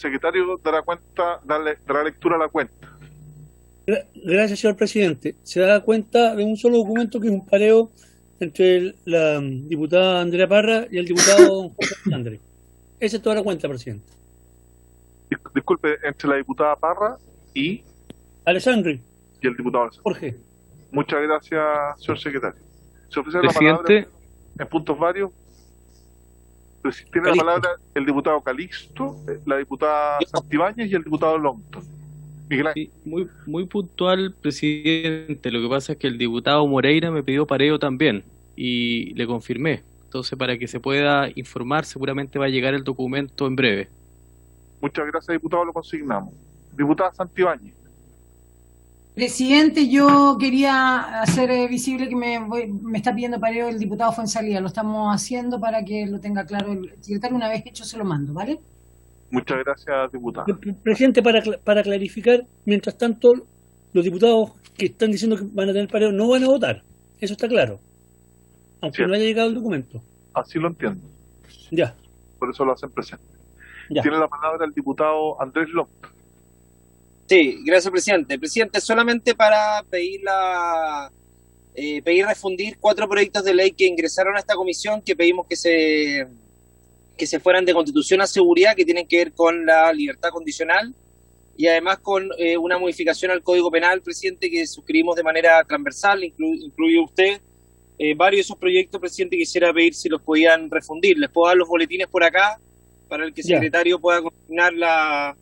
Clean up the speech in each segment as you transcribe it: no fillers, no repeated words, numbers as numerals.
secretario dará lectura a la cuenta. Gracias, señor presidente. Se da cuenta de un solo documento que es un pareo entre la diputada Andrea Parra y el diputado Jorge Alexandre. Esa es toda la cuenta, presidente. Disculpe, entre la diputada Parra y Alexandre. Y el diputado Jorge. Muchas gracias, señor secretario. Se ofrece presidente, la palabra en puntos varios. Tiene la palabra el diputado Calixto, la diputada Santibáñez y el diputado Longton. Miguel Ángel. Sí, muy puntual, presidente. Lo que pasa es que el diputado Moreira me pidió pareo también y le confirmé. Entonces, para que se pueda informar, seguramente va a llegar el documento en breve. Muchas gracias, diputado, lo consignamos. Diputada Santibáñez. Presidente, yo quería hacer visible que me está pidiendo pareo el diputado Fuenzalía. Lo estamos haciendo para que lo tenga claro el secretario. Una vez hecho, se lo mando, ¿vale? Muchas gracias, diputada. Presidente, para clarificar, mientras tanto, los diputados que están diciendo que van a tener pareo no van a votar. Eso está claro. Aunque no haya llegado el documento. Así lo entiendo. Ya. Por eso lo hacen presente. Ya. Tiene la palabra el diputado Andrés Longton. Sí, gracias, presidente. Presidente, solamente para pedir refundir 4 proyectos de ley que ingresaron a esta comisión, que pedimos que se fueran de Constitución a Seguridad, que tienen que ver con la libertad condicional y además con una modificación al Código Penal, presidente, que suscribimos de manera transversal, incluye usted. Varios de esos proyectos, presidente, quisiera pedir si los podían refundir. Les puedo dar los boletines por acá para el que el secretario pueda consignar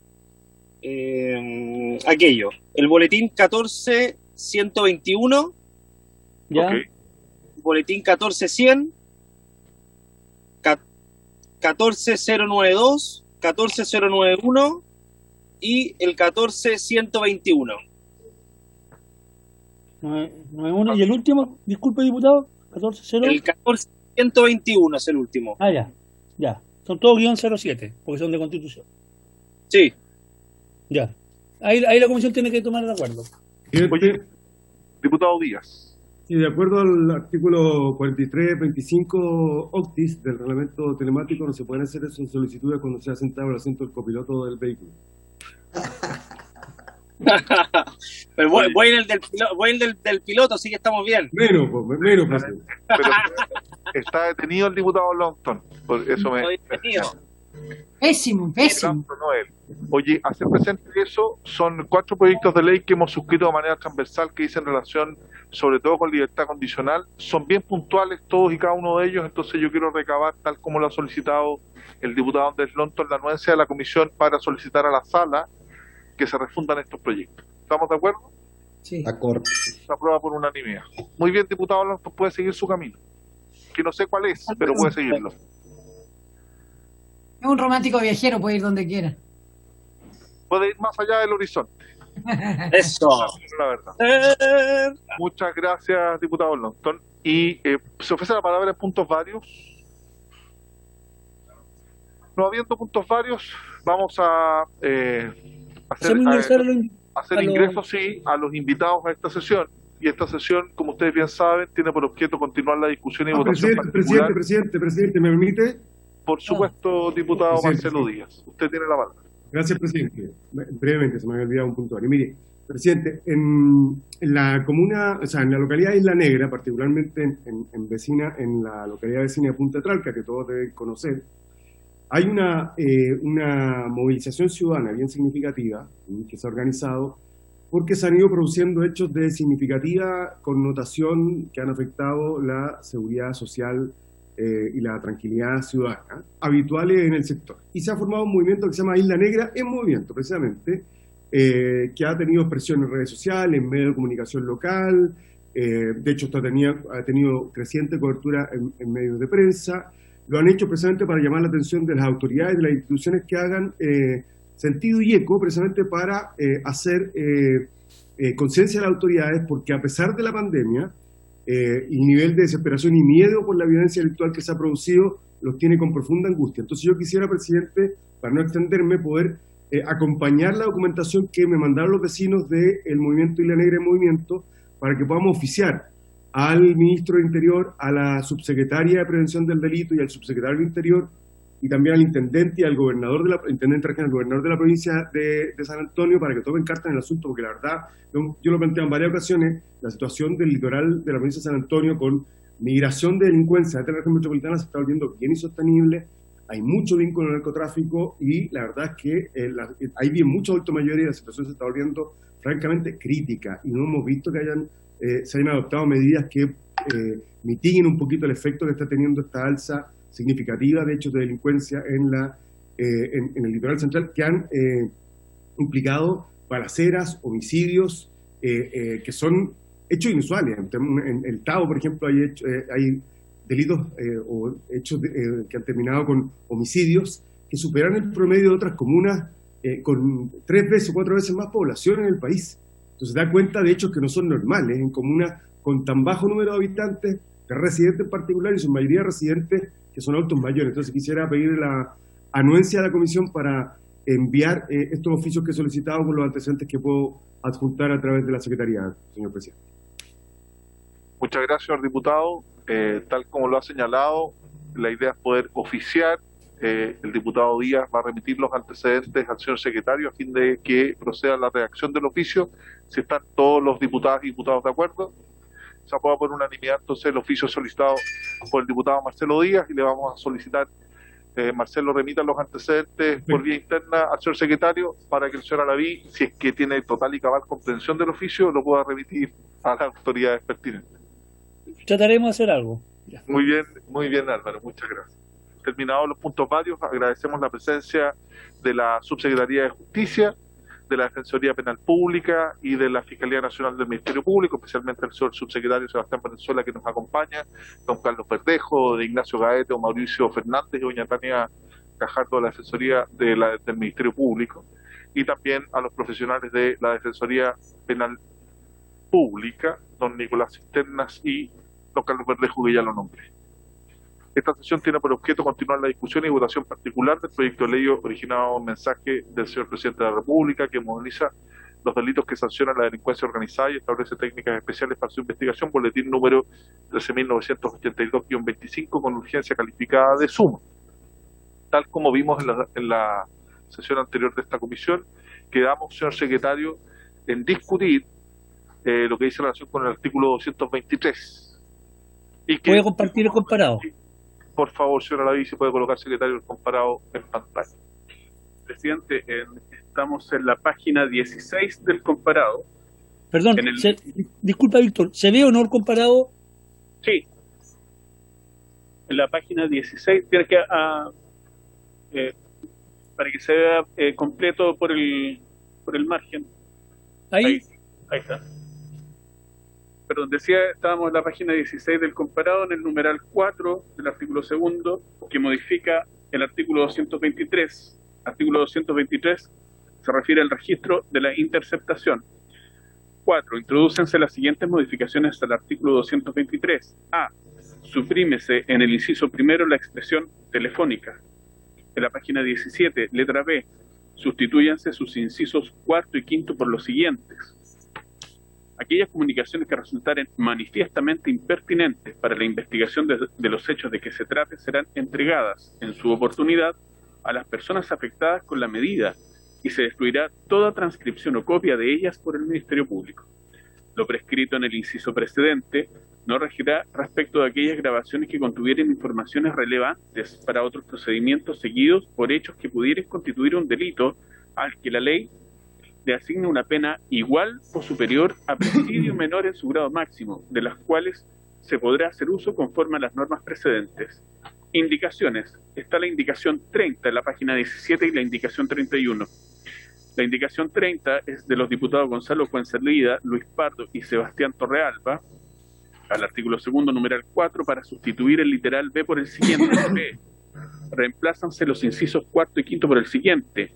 aquello. El boletín 14-121, ¿ya? Okay. Boletín 14-100, 14-092, 14-091 y el 14-121. 91. ¿Y el último? Disculpe, diputado. 14-0. El 14-121 es el último. Ya. Son todos -07, porque son de Constitución. Sí. Ya. Ahí la comisión tiene que tomar de acuerdo. Oye, diputado Díaz. Sí, de acuerdo al artículo 43-25 octis del reglamento telemático, no se pueden hacer esas solicitudes cuando se ha sentado el asiento del copiloto del vehículo. Pero voy en el del piloto, así que estamos bien. Menos, pues. Pero está detenido el diputado Longton. Por eso Estoy detenido. Pésimo. Oye, hacer presente eso, son 4 proyectos de ley que hemos suscrito de manera transversal que dicen relación sobre todo con libertad condicional. Son bien puntuales todos y cada uno de ellos, entonces yo quiero recabar, tal como lo ha solicitado el diputado Andrés Longton, la anuencia de la comisión para solicitar a la sala que se refundan estos proyectos. ¿Estamos de acuerdo? Sí. De acuerdo. Se aprueba por unanimidad. Muy bien, diputado Longton, puede seguir su camino. Que no sé cuál es, pero puede seguirlo. Es un romántico viajero, puede ir donde quiera. Puede ir más allá del horizonte. Eso. La verdad. Muchas gracias, diputado Longton. Y se ofrece la palabra en puntos varios. No habiendo puntos varios, vamos a hacer ingresos, sí, a los invitados a esta sesión. Y esta sesión, como ustedes bien saben, tiene por objeto continuar la discusión y votación particular. Presidente, ¿me permite? Por supuesto, diputado Marcelo Díaz. Usted tiene la palabra. Gracias, presidente. Brevemente, se me había olvidado un punto. Mire, presidente, en la comuna, o sea, en la localidad de Isla Negra, particularmente en la localidad vecina de Punta Tralca, que todos deben conocer, hay una movilización ciudadana bien significativa que se ha organizado porque se han ido produciendo hechos de significativa connotación que han afectado la seguridad social y la tranquilidad ciudadana, habituales en el sector. Y se ha formado un movimiento que se llama Isla Negra en Movimiento, precisamente, que ha tenido expresión en redes sociales, en medios de comunicación local, de hecho esto ha tenido creciente cobertura en medios de prensa. Lo han hecho precisamente para llamar la atención de las autoridades, de las instituciones que hagan sentido y eco, precisamente para hacer conciencia a las autoridades, porque a pesar de la pandemia, el nivel de desesperación y miedo por la violencia virtual que se ha producido los tiene con profunda angustia. Entonces yo quisiera, presidente, para no extenderme, poder acompañar la documentación que me mandaron los vecinos del Movimiento Isla Negra en Movimiento para que podamos oficiar al ministro de Interior, a la subsecretaria de Prevención del Delito y al subsecretario del Interior y también al intendente y al gobernador intendente regional, al gobernador de la provincia de San Antonio, para que tomen carta en el asunto, porque la verdad, yo lo planteo en varias ocasiones, la situación del litoral de la provincia de San Antonio con migración de delincuencia de la región metropolitana se está volviendo bien insostenible. Hay mucho vínculo en el narcotráfico y la verdad es que hay bien muchos adultos mayores y la situación se está volviendo francamente crítica, y no hemos visto que se hayan adoptado medidas que mitiguen un poquito el efecto que está teniendo esta alza significativa de hechos de delincuencia en el litoral central, que han implicado balaceras, homicidios, que son hechos inusuales. En el Tao, por ejemplo, hay delitos o hechos que han terminado con homicidios que superan el promedio de otras comunas con 3 veces o 4 veces más población en el país. Entonces se da cuenta de hechos que no son normales en comunas con tan bajo número de habitantes, de residentes en particular, y su mayoría residentes que son adultos mayores. Entonces quisiera pedir la anuencia de la comisión para enviar estos oficios que he solicitado con los antecedentes que puedo adjuntar a través de la Secretaría, señor presidente. Muchas gracias, señor diputado. Tal como lo ha señalado, la idea es poder oficiar. El diputado Díaz va a remitir los antecedentes al señor secretario a fin de que proceda la redacción del oficio. Si están todos los diputadas y diputados de acuerdo, se aprueba por unanimidad entonces el oficio solicitado por el diputado Marcelo Díaz, y le vamos a solicitar, Marcelo, remita los antecedentes por vía interna al señor secretario para que el señor Alaví, si es que tiene total y cabal comprensión del oficio, lo pueda remitir a las autoridades pertinentes. Trataremos de hacer algo. Muy bien, Álvaro, muchas gracias. Terminados los puntos varios, agradecemos la presencia de la Subsecretaría de Justicia, de la Defensoría Penal Pública y de la Fiscalía Nacional del Ministerio Público, especialmente el señor subsecretario Sebastián Valenzuela, que nos acompaña, don Carlos Verdejo, de Ignacio Gaete, don Mauricio Fernández y doña Tania Cajardo de la Defensoría del Ministerio Público, y también a los profesionales de la Defensoría Penal Pública, don Nicolás Cisternas y don Carlos Verdejo, que ya lo nombré. Esta sesión tiene por objeto continuar la discusión y votación particular del proyecto de ley originado en mensaje del señor Presidente de la República, que moviliza los delitos que sancionan la delincuencia organizada y establece técnicas especiales para su investigación, boletín número 13.982-25, con urgencia calificada de suma. Tal como vimos en la sesión anterior de esta comisión, quedamos, señor secretario, en discutir lo que dice en relación con el artículo 223. Y que, voy a compartir el comparado. Por favor, señora Alaví, si puede colocar, secretario, el comparado en pantalla. Presidente, estamos en la página 16 del comparado. Perdón, disculpa, Víctor, ¿se ve o no el comparado? Sí. En la página 16 tiene que para que se vea completo por el margen. Ahí está. Perdón, decía, estábamos en la página 16 del comparado, en el numeral 4 del artículo 2, que modifica el artículo 223. Artículo 223 se refiere al registro de la interceptación. 4. Introdúcense las siguientes modificaciones al artículo 223. A. Suprímese en el inciso primero la expresión telefónica. En la página 17, letra B, sustitúyanse sus incisos cuarto y quinto por los siguientes. Aquellas comunicaciones que resultaren manifiestamente impertinentes para la investigación de los hechos de que se trate serán entregadas en su oportunidad a las personas afectadas con la medida y se destruirá toda transcripción o copia de ellas por el Ministerio Público. Lo prescrito en el inciso precedente no regirá respecto de aquellas grabaciones que contuvieren informaciones relevantes para otros procedimientos seguidos por hechos que pudieran constituir un delito al que la ley le asigne una pena igual o superior a presidio menor en su grado máximo, de las cuales se podrá hacer uso conforme a las normas precedentes. Indicaciones. Está la indicación 30 en la página 17 y la indicación 31. La indicación 30 es de los diputados Gonzalo Fuenzalida, Luis Pardo y Sebastián Torrealba, al artículo 2, numeral 4, para sustituir el literal B por el siguiente B. Reemplázanse los incisos cuarto y quinto por el siguiente.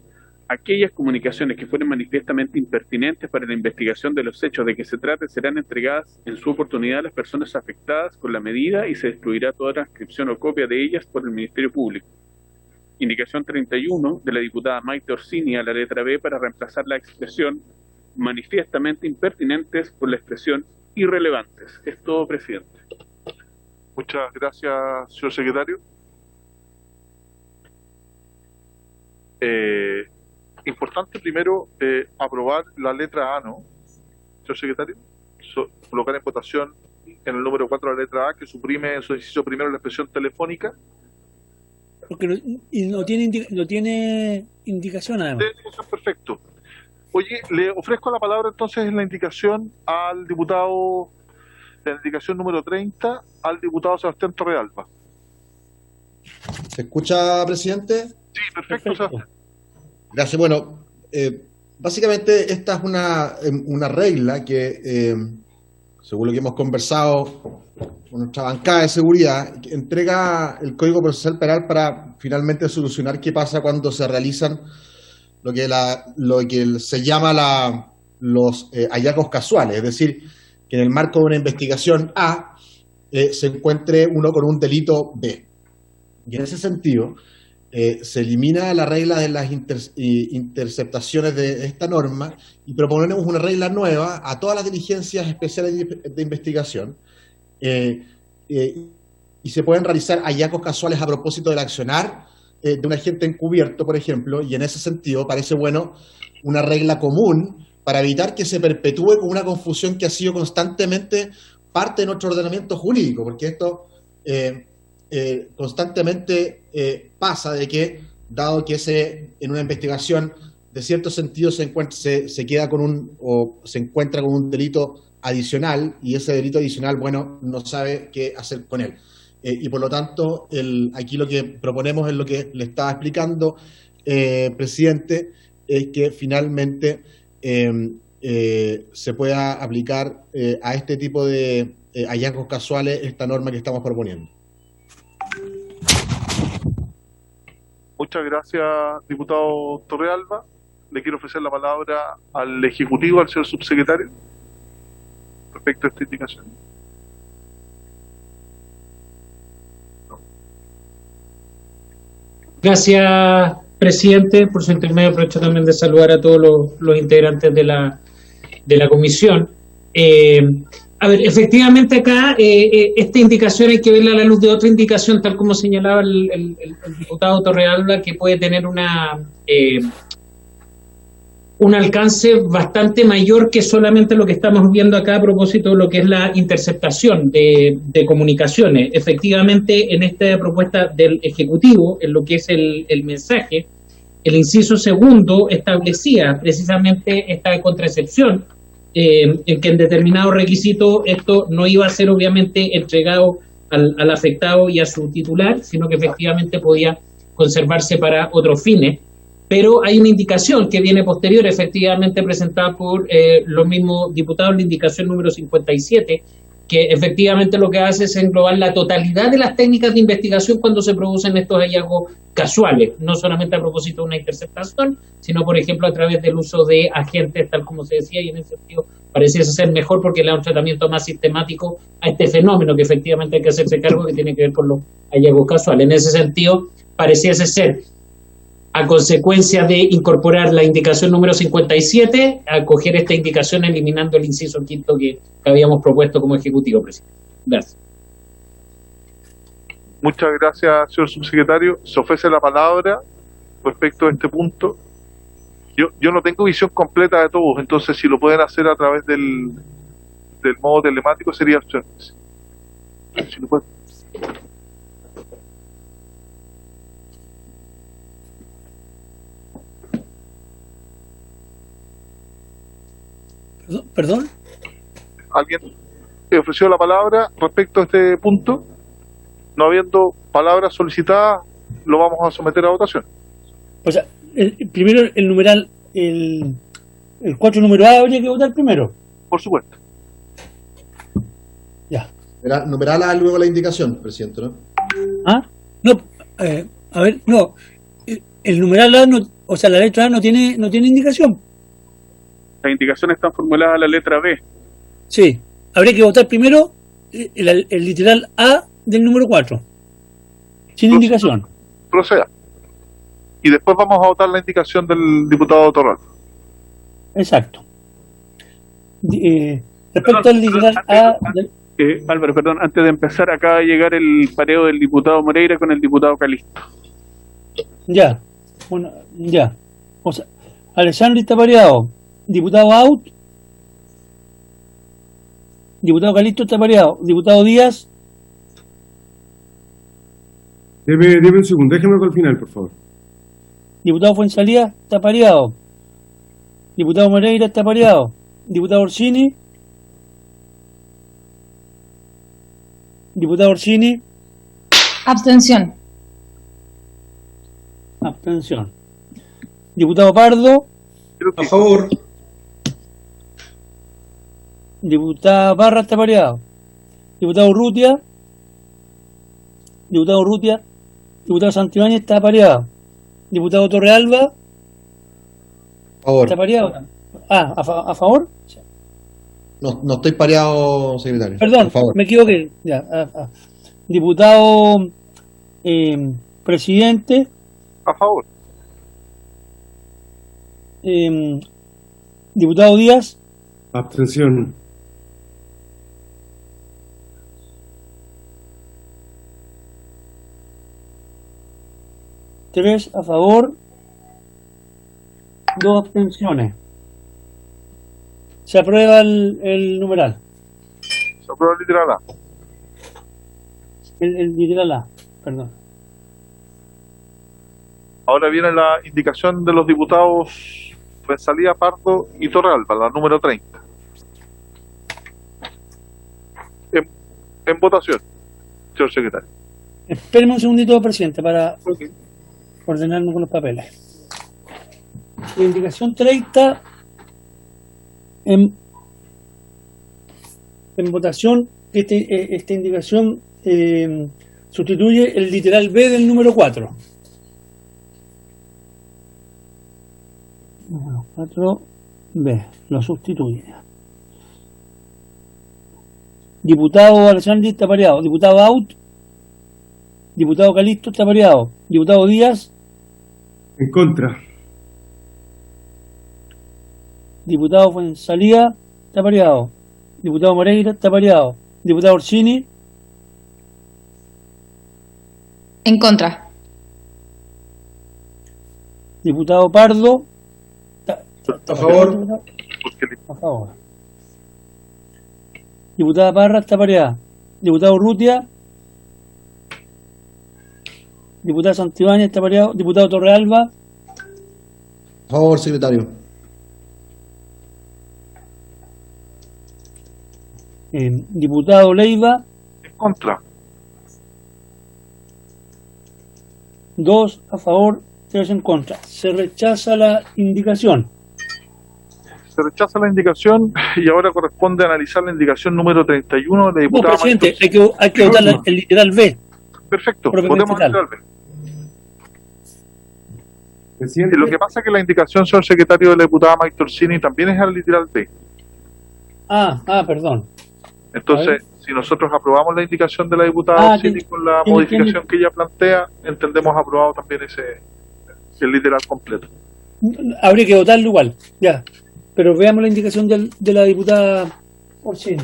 Aquellas comunicaciones que fueren manifiestamente impertinentes para la investigación de los hechos de que se trate serán entregadas en su oportunidad a las personas afectadas con la medida y se destruirá toda transcripción o copia de ellas por el Ministerio Público. Indicación 31 de la diputada Maite Orsini a la letra B para reemplazar la expresión manifiestamente impertinentes por la expresión irrelevantes. Es todo, presidente. Muchas gracias, señor secretario. Importante primero aprobar la letra A, ¿no? Señor secretario, colocar en votación en el número 4 la letra A, que suprime en su inciso primero la expresión telefónica. Porque no tiene indicación, además. Perfecto. Oye, le ofrezco la palabra entonces en la indicación al diputado, la indicación número 30, al diputado Sebastián Torrealba. ¿Se escucha, presidente? Sí, perfecto. Gracias. Bueno, básicamente esta es una regla que, según lo que hemos conversado con nuestra bancada de seguridad, entrega el Código Procesal Penal para finalmente solucionar qué pasa cuando se realizan lo que se llama los hallazgos casuales, es decir, que en el marco de una investigación A se encuentre uno con un delito B. Y en ese sentido, se elimina la regla de las interceptaciones de esta norma y proponemos una regla nueva a todas las diligencias especiales de investigación y se pueden realizar hallazgos casuales a propósito del accionar de un agente encubierto, por ejemplo, y en ese sentido parece bueno una regla común para evitar que se perpetúe con una confusión que ha sido constantemente parte de nuestro ordenamiento jurídico, porque esto constantemente pasa de que, dado que en una investigación de cierto sentido se queda se encuentra con un delito adicional y ese delito adicional, bueno, no sabe qué hacer con él. Y por lo tanto, aquí lo que proponemos es lo que le estaba explicando, presidente, es que finalmente se pueda aplicar a este tipo de hallazgos casuales esta norma que estamos proponiendo. Muchas gracias, diputado Torrealba. Le quiero ofrecer la palabra al Ejecutivo, al señor subsecretario, respecto a esta indicación. Gracias, presidente. Por su intermedio aprovecho también de saludar a todos los integrantes de la comisión. A ver, efectivamente acá esta indicación hay que verla a la luz de otra indicación, tal como señalaba el diputado Torrealba, que puede tener un alcance bastante mayor que solamente lo que estamos viendo acá a propósito de lo que es la interceptación de comunicaciones. Efectivamente, en esta propuesta del Ejecutivo, en lo que es el mensaje, el inciso segundo establecía precisamente esta contraexcepción, en que en determinado requisito esto no iba a ser obviamente entregado al afectado y a su titular, sino que efectivamente podía conservarse para otros fines. Pero hay una indicación que viene posterior, efectivamente presentada por los mismos diputados, la indicación número 57, que efectivamente lo que hace es englobar la totalidad de las técnicas de investigación cuando se producen estos hallazgos casuales, no solamente a propósito de una interceptación, sino por ejemplo a través del uso de agentes, tal como se decía, y en ese sentido pareciese ser mejor porque le da un tratamiento más sistemático a este fenómeno que efectivamente hay que hacerse cargo, que tiene que ver con los hallazgos casuales. En ese sentido pareciese ser, a consecuencia de incorporar la indicación número 57, acoger esta indicación eliminando el inciso quinto que habíamos propuesto como Ejecutivo, presidente. Gracias. Muchas gracias, señor subsecretario. Se ofrece la palabra respecto a este punto. Yo no tengo visión completa de todos, entonces si lo pueden hacer a través del modo telemático sería opción. Si lo pueden. ¿Perdón? ¿Alguien ofreció la palabra respecto a este punto? No habiendo palabras solicitadas, lo vamos a someter a votación. O sea, primero el numeral, el 4 número A habría que votar primero. Por supuesto. Ya. Numeral A luego la indicación, presidente, ¿no? ¿Ah? No, a ver, no. El numeral A, no, o sea, la letra A no tiene indicación. Las indicaciones están formuladas a la letra B. Sí, habría que votar primero el literal A del número 4, sin indicación. Proceda. Y después vamos a votar la indicación del diputado Torral. Exacto. Respecto al literal A... Álvaro, perdón, antes de empezar, acaba de llegar el pareo del diputado Moreira con el diputado Calisto. Ya. Bueno, ya. O sea, Alessandri está pareado. Diputado Out. Diputado Calisto está pareado. Diputado Díaz. Deme un segundo, déjeme con el final, por favor. Diputado Fuenzalía está pareado. Diputado Moreira está pareado. Diputado Orsini. Diputado Orsini. Abstención. Abstención. Diputado Pardo. A favor. Diputada Parra está pareado. Diputado Urrutia. Diputado Urrutia. Diputado Santibáñez está pareado. Diputado Torrealba. Favor. Está pareado. Ah, ¿a favor? No estoy pareado, secretario. Perdón, me equivoqué. Ya, Diputado presidente. A favor. Diputado Díaz. Abstención. Tres a favor. 2 abstenciones. Se aprueba el numeral. Se aprueba el literal A. El literal A, perdón. Ahora viene la indicación de los diputados Fuenzalía, Pardo y Torrealba, la número 30. En votación, señor secretario. Espéreme un segundito, presidente, para ordenarme con los papeles. La indicación 30 en votación, esta indicación sustituye el literal B del número 4. Número 4B, lo sustituye. Diputado Alessandri está pareado. Diputado Out. Diputado Calisto está pareado. Diputado Díaz. En contra. Diputado Fuenzalía está pareado. Diputado Moreira está pareado. Diputado Orsini. En contra. Diputado Pardo. A favor. A favor. Diputada Parra está pareada. Diputado Urrutia. Diputada Santibáñez está pareado. Diputado Torrealba. A favor, secretario. Diputado Leiva. En contra. 2 a favor, 3 en contra. Se rechaza la indicación. Se rechaza la indicación y ahora corresponde analizar la indicación número 31 de la diputada. No, presidente, hay que votar el literal B. Perfecto, votemos el literal B. Presidente. Lo que pasa es que la indicación, señor secretario, de la diputada Maite Orsini también es al literal B. Perdón. Entonces, si nosotros aprobamos la indicación de la diputada Orsini con la modificación que ella plantea, entendemos aprobado también el literal completo. Habría que votarlo igual, ya. Pero veamos la indicación de la diputada Orsini.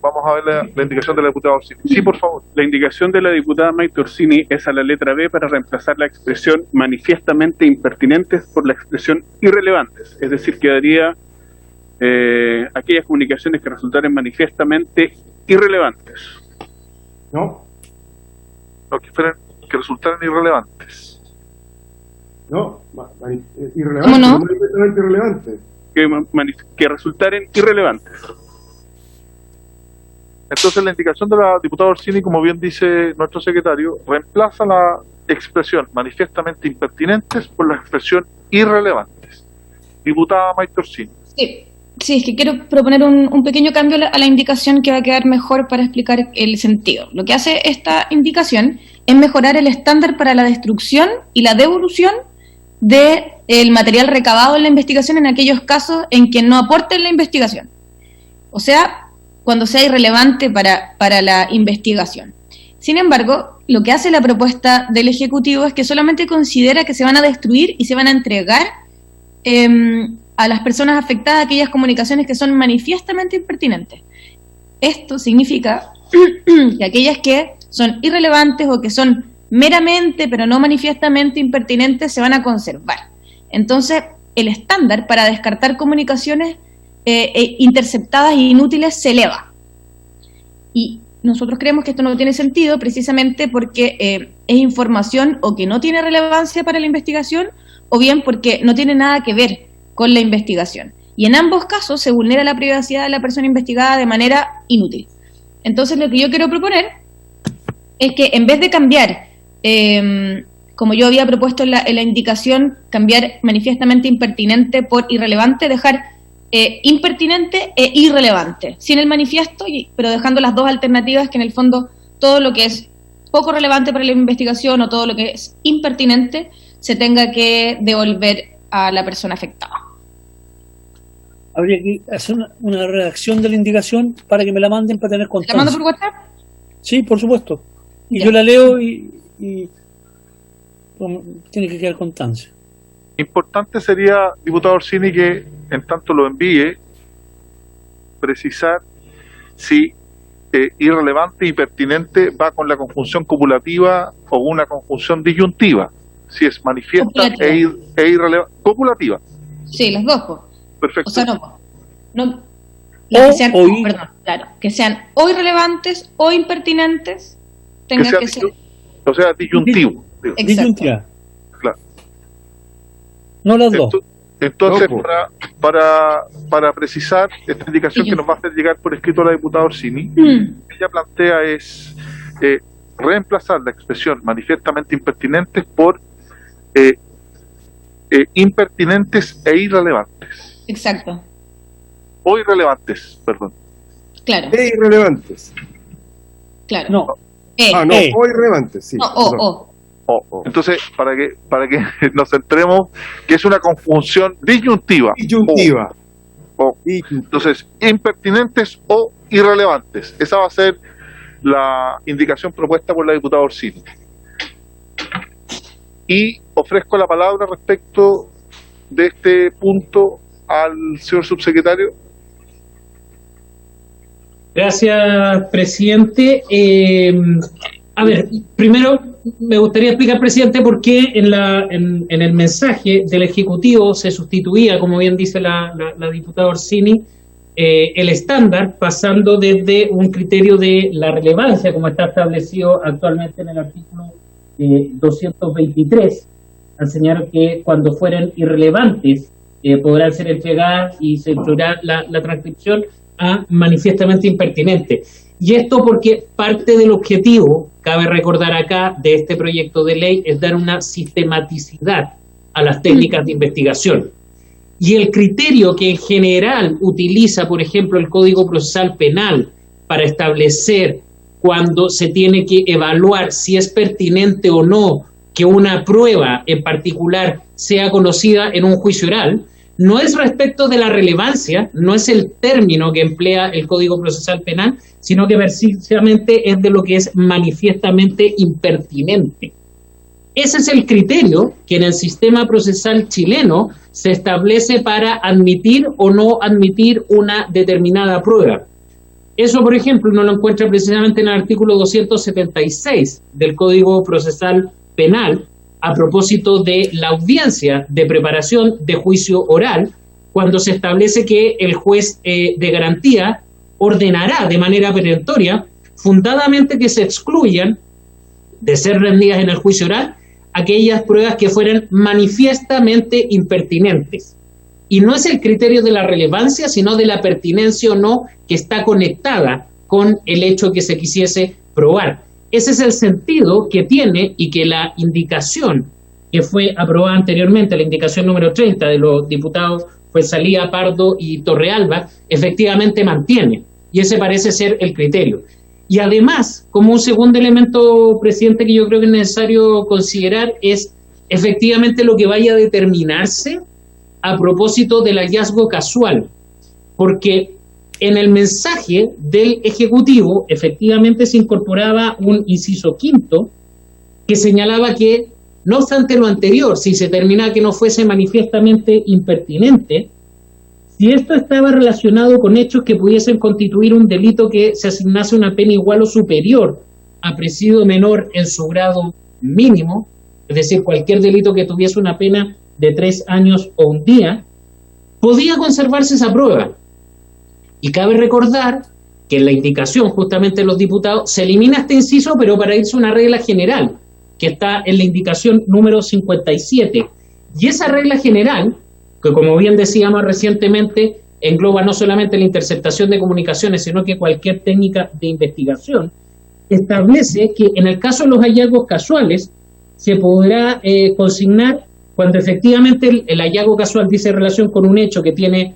Vamos a ver la indicación de la diputada Orsini. Sí, por favor. La indicación de la diputada Maite Orsini es a la letra B para reemplazar la expresión manifiestamente impertinentes por la expresión irrelevantes. Es decir, quedaría aquellas comunicaciones que resultaren manifiestamente irrelevantes. No. No, que resultaran irrelevantes. No, irrelevantes. ¿Cómo no? Manifiestamente irrelevantes. Que resultaren irrelevantes. Entonces la indicación de la diputada Orsini, como bien dice nuestro secretario, reemplaza la expresión manifiestamente impertinentes por la expresión irrelevantes. Diputada Maite Orsini. Sí, es que quiero proponer un pequeño cambio a la indicación que va a quedar mejor para explicar el sentido. Lo que hace esta indicación es mejorar el estándar para la destrucción y la devolución del material recabado en la investigación en aquellos casos en que no aporte en la investigación. O sea, cuando sea irrelevante para la investigación. Sin embargo, lo que hace la propuesta del Ejecutivo es que solamente considera que se van a destruir y se van a entregar a las personas afectadas aquellas comunicaciones que son manifiestamente impertinentes. Esto significa que aquellas que son irrelevantes o que son meramente, pero no manifiestamente impertinentes, se van a conservar. Entonces, el estándar para descartar comunicaciones interceptadas e inútiles se eleva. Y nosotros creemos que esto no tiene sentido precisamente porque es información o que no tiene relevancia para la investigación, o bien porque no tiene nada que ver con la investigación. Y en ambos casos se vulnera la privacidad de la persona investigada de manera inútil. Entonces, lo que yo quiero proponer es que en vez de cambiar, como yo había propuesto en la indicación, cambiar manifiestamente impertinente por irrelevante, dejar impertinente e irrelevante, sin el manifiesto, pero dejando las dos alternativas, que en el fondo todo lo que es poco relevante para la investigación o todo lo que es impertinente se tenga que devolver a la persona afectada. Habría que hacer una redacción de la indicación para que me la manden para tener constancia. ¿La mando por WhatsApp? Sí, por supuesto. Y Ya. yo la leo y tiene que quedar constancia. Importante sería, diputado Orsini, que en tanto lo envíe, precisar si irrelevante y pertinente va con la conjunción copulativa o una conjunción disyuntiva. Si es manifiesta e irrelevante. Copulativa. Sí, las dos. Po. Perfecto. O sea, no las que sean, perdón, claro, que sean o irrelevantes o impertinentes, tengan que ser. O sea, disyuntivo. Disyuntiva. Claro. No las dos. Entonces, para precisar esta indicación que nos va a hacer llegar por escrito a la diputada Orsini, ella plantea es reemplazar la expresión manifiestamente impertinentes por impertinentes e irrelevantes. Exacto. O irrelevantes, perdón. Claro. E irrelevantes. Claro. No. O irrelevantes, sí. Entonces, para que nos centremos, que es una conjunción disyuntiva. Entonces, impertinentes o irrelevantes. Esa va a ser la indicación propuesta por la diputada Orsini. Y ofrezco la palabra respecto de este punto al señor subsecretario. Gracias, presidente. A ver, primero me gustaría explicar, presidente, por qué en el mensaje del Ejecutivo se sustituía, como bien dice la diputada Orsini, el estándar, pasando desde un criterio de la relevancia, como está establecido actualmente en el artículo 223, al señalar que cuando fueran irrelevantes podrán ser entregadas y se incluirá la transcripción a manifiestamente impertinente. Y esto porque parte del objetivo, cabe recordar acá, de este proyecto de ley es dar una sistematicidad a las técnicas de investigación. Y el criterio que en general utiliza, por ejemplo, el Código Procesal Penal para establecer cuando se tiene que evaluar si es pertinente o no que una prueba en particular sea conocida en un juicio oral, no es respecto de la relevancia, no es el término que emplea el Código Procesal Penal, sino que precisamente es de lo que es manifiestamente impertinente. Ese es el criterio que en el sistema procesal chileno se establece para admitir o no admitir una determinada prueba. Eso, por ejemplo, uno lo encuentra precisamente en el artículo 276 del Código Procesal Penal, a propósito de la audiencia de preparación de juicio oral, cuando se establece que el juez de garantía ordenará de manera perentoria, fundadamente, que se excluyan de ser rendidas en el juicio oral aquellas pruebas que fueran manifiestamente impertinentes. Y no es el criterio de la relevancia, sino de la pertinencia o no, que está conectada con el hecho que se quisiese probar. Ese es el sentido que tiene y que la indicación que fue aprobada anteriormente, la indicación número 30 de los diputados Fuenzalía, Pardo y Torrealba, efectivamente mantiene. Y ese parece ser el criterio. Y además, como un segundo elemento, presidente, que yo creo que es necesario considerar, es efectivamente lo que vaya a determinarse a propósito del hallazgo casual. Porque en el mensaje del Ejecutivo efectivamente se incorporaba un inciso quinto que señalaba que, no obstante lo anterior, si se determinaba que no fuese manifiestamente impertinente, si esto estaba relacionado con hechos que pudiesen constituir un delito que se asignase una pena igual o superior a presidio menor en su grado mínimo, es decir, cualquier delito que tuviese una pena de 3 años o un día, podía conservarse esa prueba. Y cabe recordar que en la indicación justamente de los diputados se elimina este inciso, pero para irse a una regla general, que está en la indicación número 57. Y esa regla general, que como bien decíamos recientemente, engloba no solamente la interceptación de comunicaciones, sino que cualquier técnica de investigación, establece que en el caso de los hallazgos casuales se podrá consignar cuando efectivamente el hallazgo casual dice relación con un hecho que tiene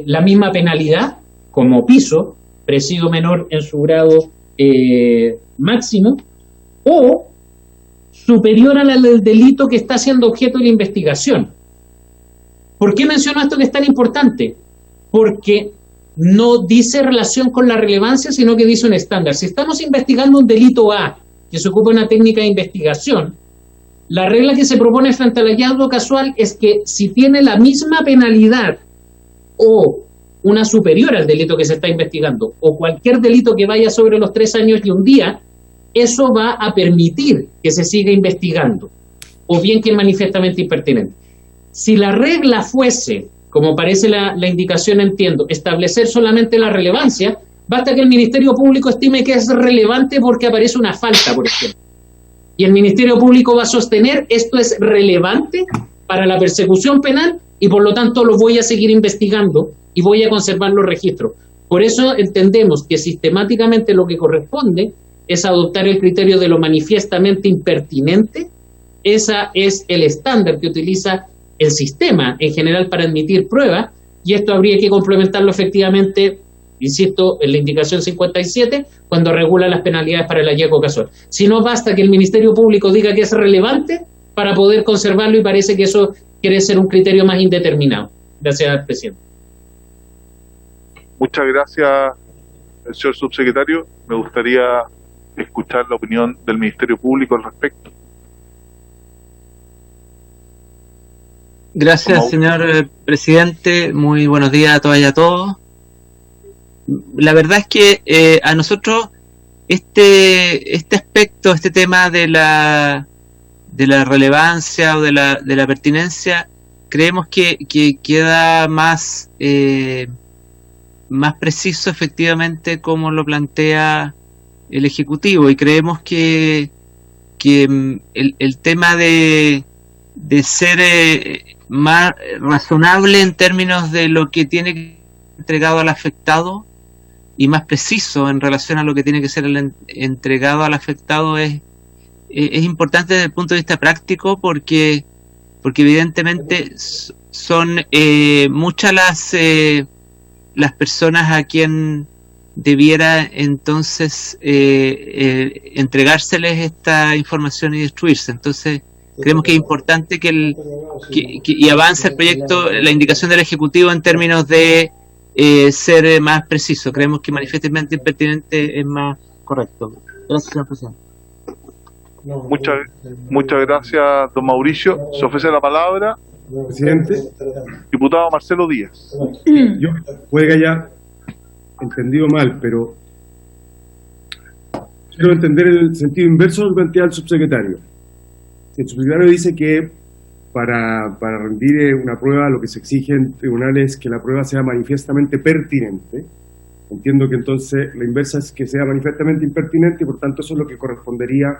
la misma penalidad como piso, presidio menor en su grado máximo, o superior al del delito que está siendo objeto de la investigación. ¿Por qué menciono esto que es tan importante? Porque no dice relación con la relevancia, sino que dice un estándar. Si estamos investigando un delito A, que se ocupa una técnica de investigación, la regla que se propone frente al hallazgo casual es que si tiene la misma penalidad o una superior al delito que se está investigando, o cualquier delito que vaya sobre los 3 años y un día, eso va a permitir que se siga investigando, o bien que es manifiestamente impertinente. Si la regla fuese, como parece la indicación, entiendo, establecer solamente la relevancia, basta que el Ministerio Público estime que es relevante porque aparece una falta, por ejemplo. Y el Ministerio Público va a sostener esto es relevante para la persecución penal y por lo tanto lo voy a seguir investigando y voy a conservar los registros. Por eso entendemos que sistemáticamente lo que corresponde es adoptar el criterio de lo manifiestamente impertinente. Ese es el estándar que utiliza el sistema en general para admitir pruebas, y esto habría que complementarlo efectivamente, insisto, en la indicación 57, cuando regula las penalidades para el hallazgo casual. Si no, basta que el Ministerio Público diga que es relevante para poder conservarlo, y parece que eso quiere ser un criterio más indeterminado. Gracias, presidente. Muchas gracias, señor subsecretario. Me gustaría escuchar la opinión del Ministerio Público al respecto. Gracias, señor presidente. Muy buenos días a todas y a todos. La verdad es que a nosotros este aspecto, este tema de la relevancia o de la pertinencia, creemos que queda más preciso efectivamente como lo plantea el Ejecutivo, y creemos que el tema de ser más razonable en términos de lo que tiene que ser entregado al afectado y más preciso en relación a lo que tiene que ser entregado al afectado es importante desde el punto de vista práctico, porque evidentemente son muchas las personas a quien debiera entonces entregárseles esta información y destruirse. Entonces creemos que es importante y avance el proyecto, la indicación del Ejecutivo en términos de ser más preciso. Creemos que manifiestamente impertinente es más correcto. Gracias, señor presidente. Muchas gracias, don Mauricio. Se ofrece la palabra, presidente. Diputado Marcelo Díaz. Yo puede que haya entendido mal, pero quiero entender el sentido inverso de lo que plantea el subsecretario. El subsecretario dice que para rendir una prueba lo que se exige en tribunales es que la prueba sea manifiestamente pertinente. Entiendo que entonces la inversa es que sea manifiestamente impertinente, y por tanto eso es lo que correspondería,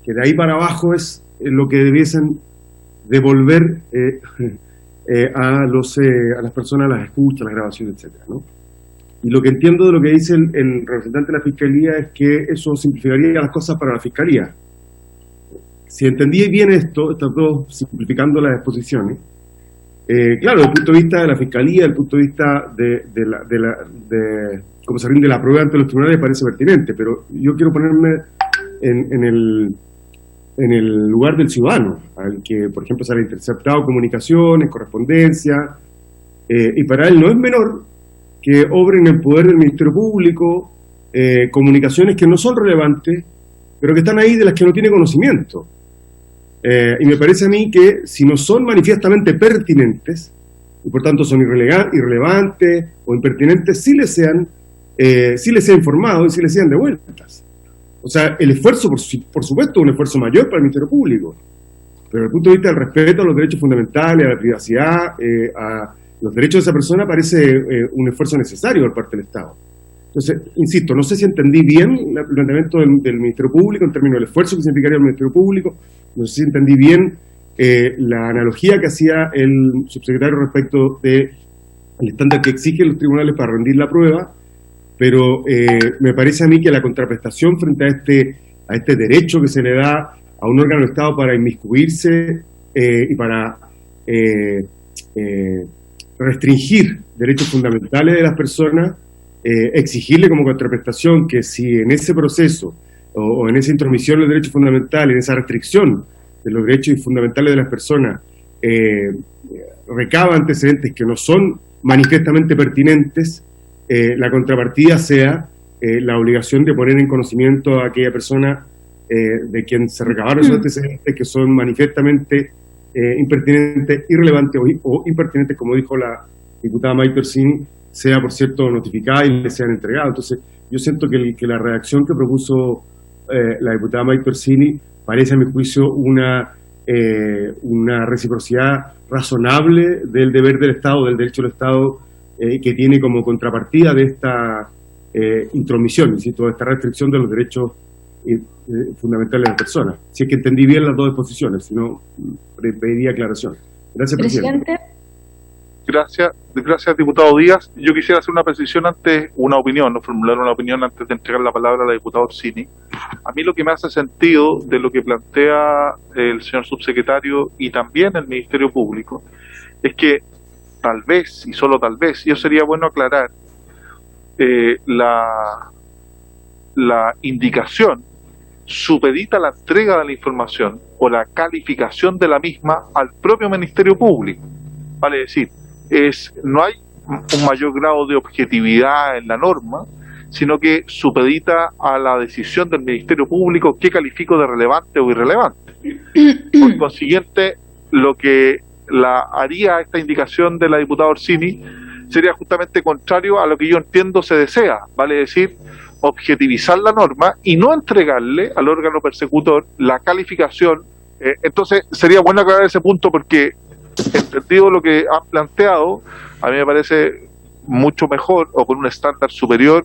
que de ahí para abajo es lo que debiesen devolver a las personas, las escuchas, las grabaciones, etcétera, ¿no? Y lo que entiendo de lo que dice el representante de la Fiscalía es que eso simplificaría las cosas para la Fiscalía. Si entendí bien esto, estas dos, simplificando las exposiciones, claro, desde el punto de vista de la Fiscalía, desde el punto de vista de cómo se rinde la prueba ante los tribunales, parece pertinente, pero yo quiero ponerme en el lugar del ciudadano, al que, por ejemplo, se han interceptado comunicaciones, correspondencia, y para él no es menor que obren en el poder del Ministerio Público comunicaciones que no son relevantes, pero que están ahí, de las que no tiene conocimiento. Y me parece a mí que si no son manifiestamente pertinentes, y por tanto son irrelevantes o impertinentes, sí les sean informados y sí les sean devueltas. O sea, el esfuerzo, por supuesto, es un esfuerzo mayor para el Ministerio Público, pero desde el punto de vista del respeto a los derechos fundamentales, a la privacidad, a los derechos de esa persona, parece un esfuerzo necesario por parte del Estado. Entonces, insisto, no sé si entendí bien el planteamiento del Ministerio Público en términos del esfuerzo que significaría el Ministerio Público, no sé si entendí bien la analogía que hacía el subsecretario respecto del estándar que exigen los tribunales para rendir la prueba, pero me parece a mí que la contraprestación frente a este derecho que se le da a un órgano del Estado para inmiscuirse y para restringir derechos fundamentales de las personas, exigirle como contraprestación que si en ese proceso o en esa intromisión de los derechos fundamentales, en esa restricción de los derechos fundamentales de las personas, recaba antecedentes que no son manifiestamente pertinentes, la contrapartida sea la obligación de poner en conocimiento a aquella persona de quien se recabaron esos antecedentes que son manifiestamente impertinentes, irrelevantes o impertinentes, como dijo la diputada May Torsini, sea, por cierto, notificada y le sean entregadas. Entonces, yo siento que la redacción que propuso la diputada May Torsini parece, a mi juicio, una reciprocidad razonable del deber del Estado, del derecho del Estado, que tiene como contrapartida de esta intromisión, insisto, de esta restricción de los derechos fundamentales de las personas. Si es que entendí bien las dos exposiciones, si no, pediría aclaración. Gracias, presidente. Gracias, diputado Díaz. Yo quisiera hacer una precisión antes, formular una opinión antes de entregar la palabra a la diputada Orsini. A mí lo que me hace sentido de lo que plantea el señor subsecretario y también el Ministerio Público es que tal vez, y solo tal vez, sería bueno aclarar la indicación supedita la entrega de la información o la calificación de la misma al propio Ministerio Público. Vale decir, no hay un mayor grado de objetividad en la norma, sino que supedita a la decisión del Ministerio Público qué califico de relevante o irrelevante. Por consiguiente, lo que haría esta indicación de la diputada Orsini sería justamente contrario a lo que yo entiendo se desea, vale decir, objetivizar la norma y no entregarle al órgano persecutor la calificación. Entonces sería bueno aclarar ese punto porque, entendido lo que han planteado, a mí me parece mucho mejor o con un estándar superior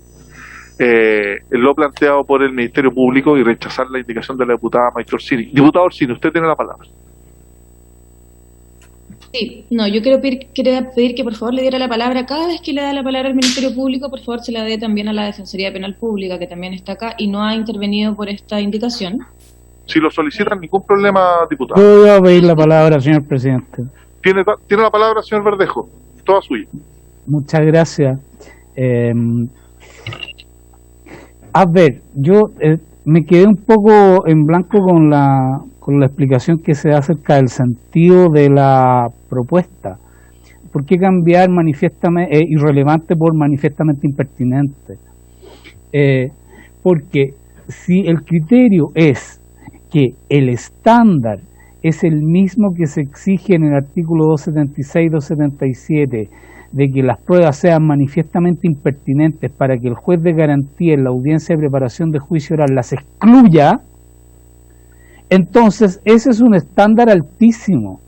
lo planteado por el Ministerio Público y rechazar la indicación de la diputada May Torsini. Diputada Orsini, usted tiene la palabra. Sí, no, yo quería pedir que por favor le diera la palabra cada vez que le da la palabra al Ministerio Público, por favor se la dé también a la Defensoría Penal Pública, que también está acá y no ha intervenido por esta indicación. Si lo solicitan, ningún problema, diputado. Yo voy a pedir la palabra, señor presidente. Tiene la palabra, señor Verdejo, toda suya. Muchas gracias. A ver, yo me quedé un poco en blanco con la explicación que se da acerca del sentido de la propuesta. ¿Por qué cambiar manifiestamente irrelevante por manifiestamente impertinente? Porque si el criterio es que el estándar es el mismo que se exige en el artículo 276 y 277, de que las pruebas sean manifiestamente impertinentes para que el juez de garantía en la audiencia de preparación de juicio oral las excluya, entonces ese es un estándar altísimo.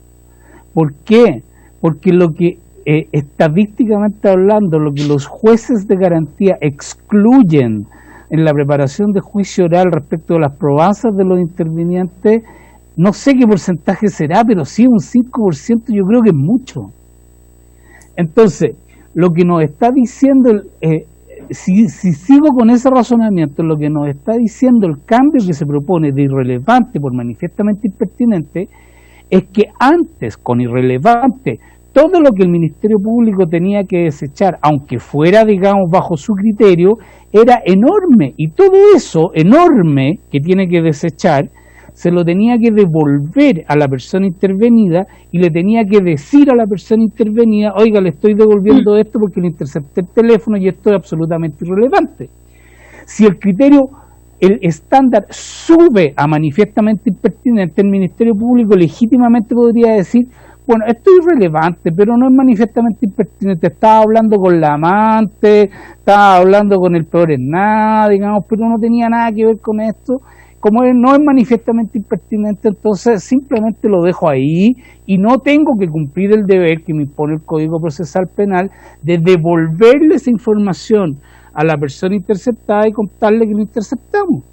¿Por qué? Porque lo que estadísticamente hablando, lo que los jueces de garantía excluyen en la preparación de juicio oral respecto de las probanzas de los intervinientes, no sé qué porcentaje será, pero sí un 5%, yo creo que es mucho. Entonces, lo que nos está diciendo, si sigo con ese razonamiento, lo que nos está diciendo el cambio que se propone de irrelevante por manifiestamente impertinente, es que antes, con irrelevante, todo lo que el Ministerio Público tenía que desechar, aunque fuera, digamos, bajo su criterio, era enorme. Y todo eso enorme que tiene que desechar, se lo tenía que devolver a la persona intervenida y le tenía que decir a la persona intervenida, oiga, le estoy devolviendo esto porque le intercepté el teléfono y esto es absolutamente irrelevante. Si el criterio, el estándar sube a manifiestamente impertinente, el Ministerio Público legítimamente podría decir, Bueno, esto es irrelevante, pero no es manifiestamente impertinente. Estaba hablando con la amante, estaba hablando con el peor en nada, digamos, pero no tenía nada que ver con esto. Como no es manifiestamente impertinente, entonces simplemente lo dejo ahí y no tengo que cumplir el deber que me impone el Código Procesal Penal de devolverle esa información a la persona interceptada y contarle que lo interceptamos.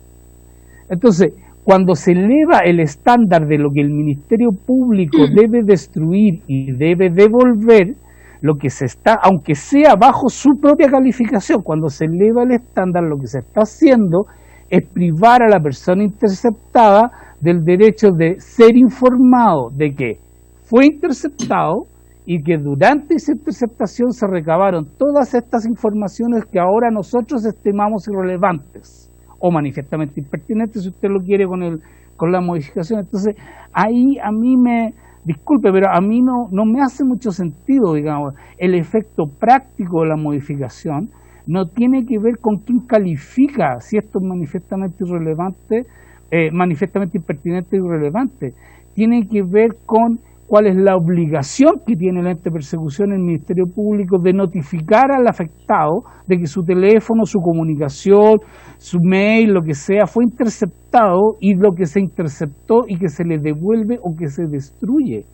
Entonces, cuando se eleva el estándar de lo que el Ministerio Público debe destruir y debe devolver, lo que se está, aunque sea bajo su propia calificación, cuando se eleva el estándar, lo que se está haciendo es privar a la persona interceptada del derecho de ser informado de que fue interceptado y que durante esa interceptación se recabaron todas estas informaciones que ahora nosotros estimamos irrelevantes o manifiestamente impertinentes, si usted lo quiere con la modificación. Entonces, ahí a mí disculpe, pero a mí no me hace mucho sentido, digamos, el efecto práctico de la modificación. No tiene que ver con quién califica si esto es manifiestamente irrelevante, manifiestamente impertinente o irrelevante. Tiene que ver con cuál es la obligación que tiene el ente de persecución, el Ministerio Público, de notificar al afectado de que su teléfono, su comunicación, su mail, lo que sea, fue interceptado y lo que se interceptó y que se le devuelve o que se destruye.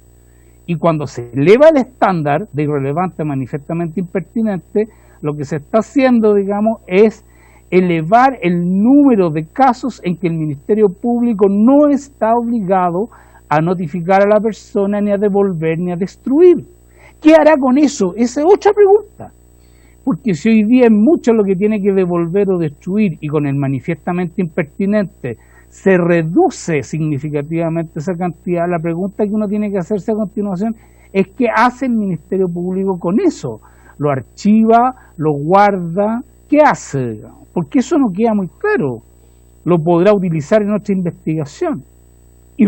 Y cuando se eleva el estándar de irrelevante a manifiestamente impertinente, lo que se está haciendo, digamos, es elevar el número de casos en que el Ministerio Público no está obligado a notificar a la persona, ni a devolver, ni a destruir. ¿Qué hará con eso? Esa es otra pregunta. Porque si hoy día es mucho lo que tiene que devolver o destruir, y con el manifiestamente impertinente se reduce significativamente esa cantidad, la pregunta que uno tiene que hacerse a continuación es ¿qué hace el Ministerio Público con eso? ¿Lo archiva? ¿Lo guarda? ¿Qué hace? Porque eso no queda muy claro. Lo podrá utilizar en otra investigación. Y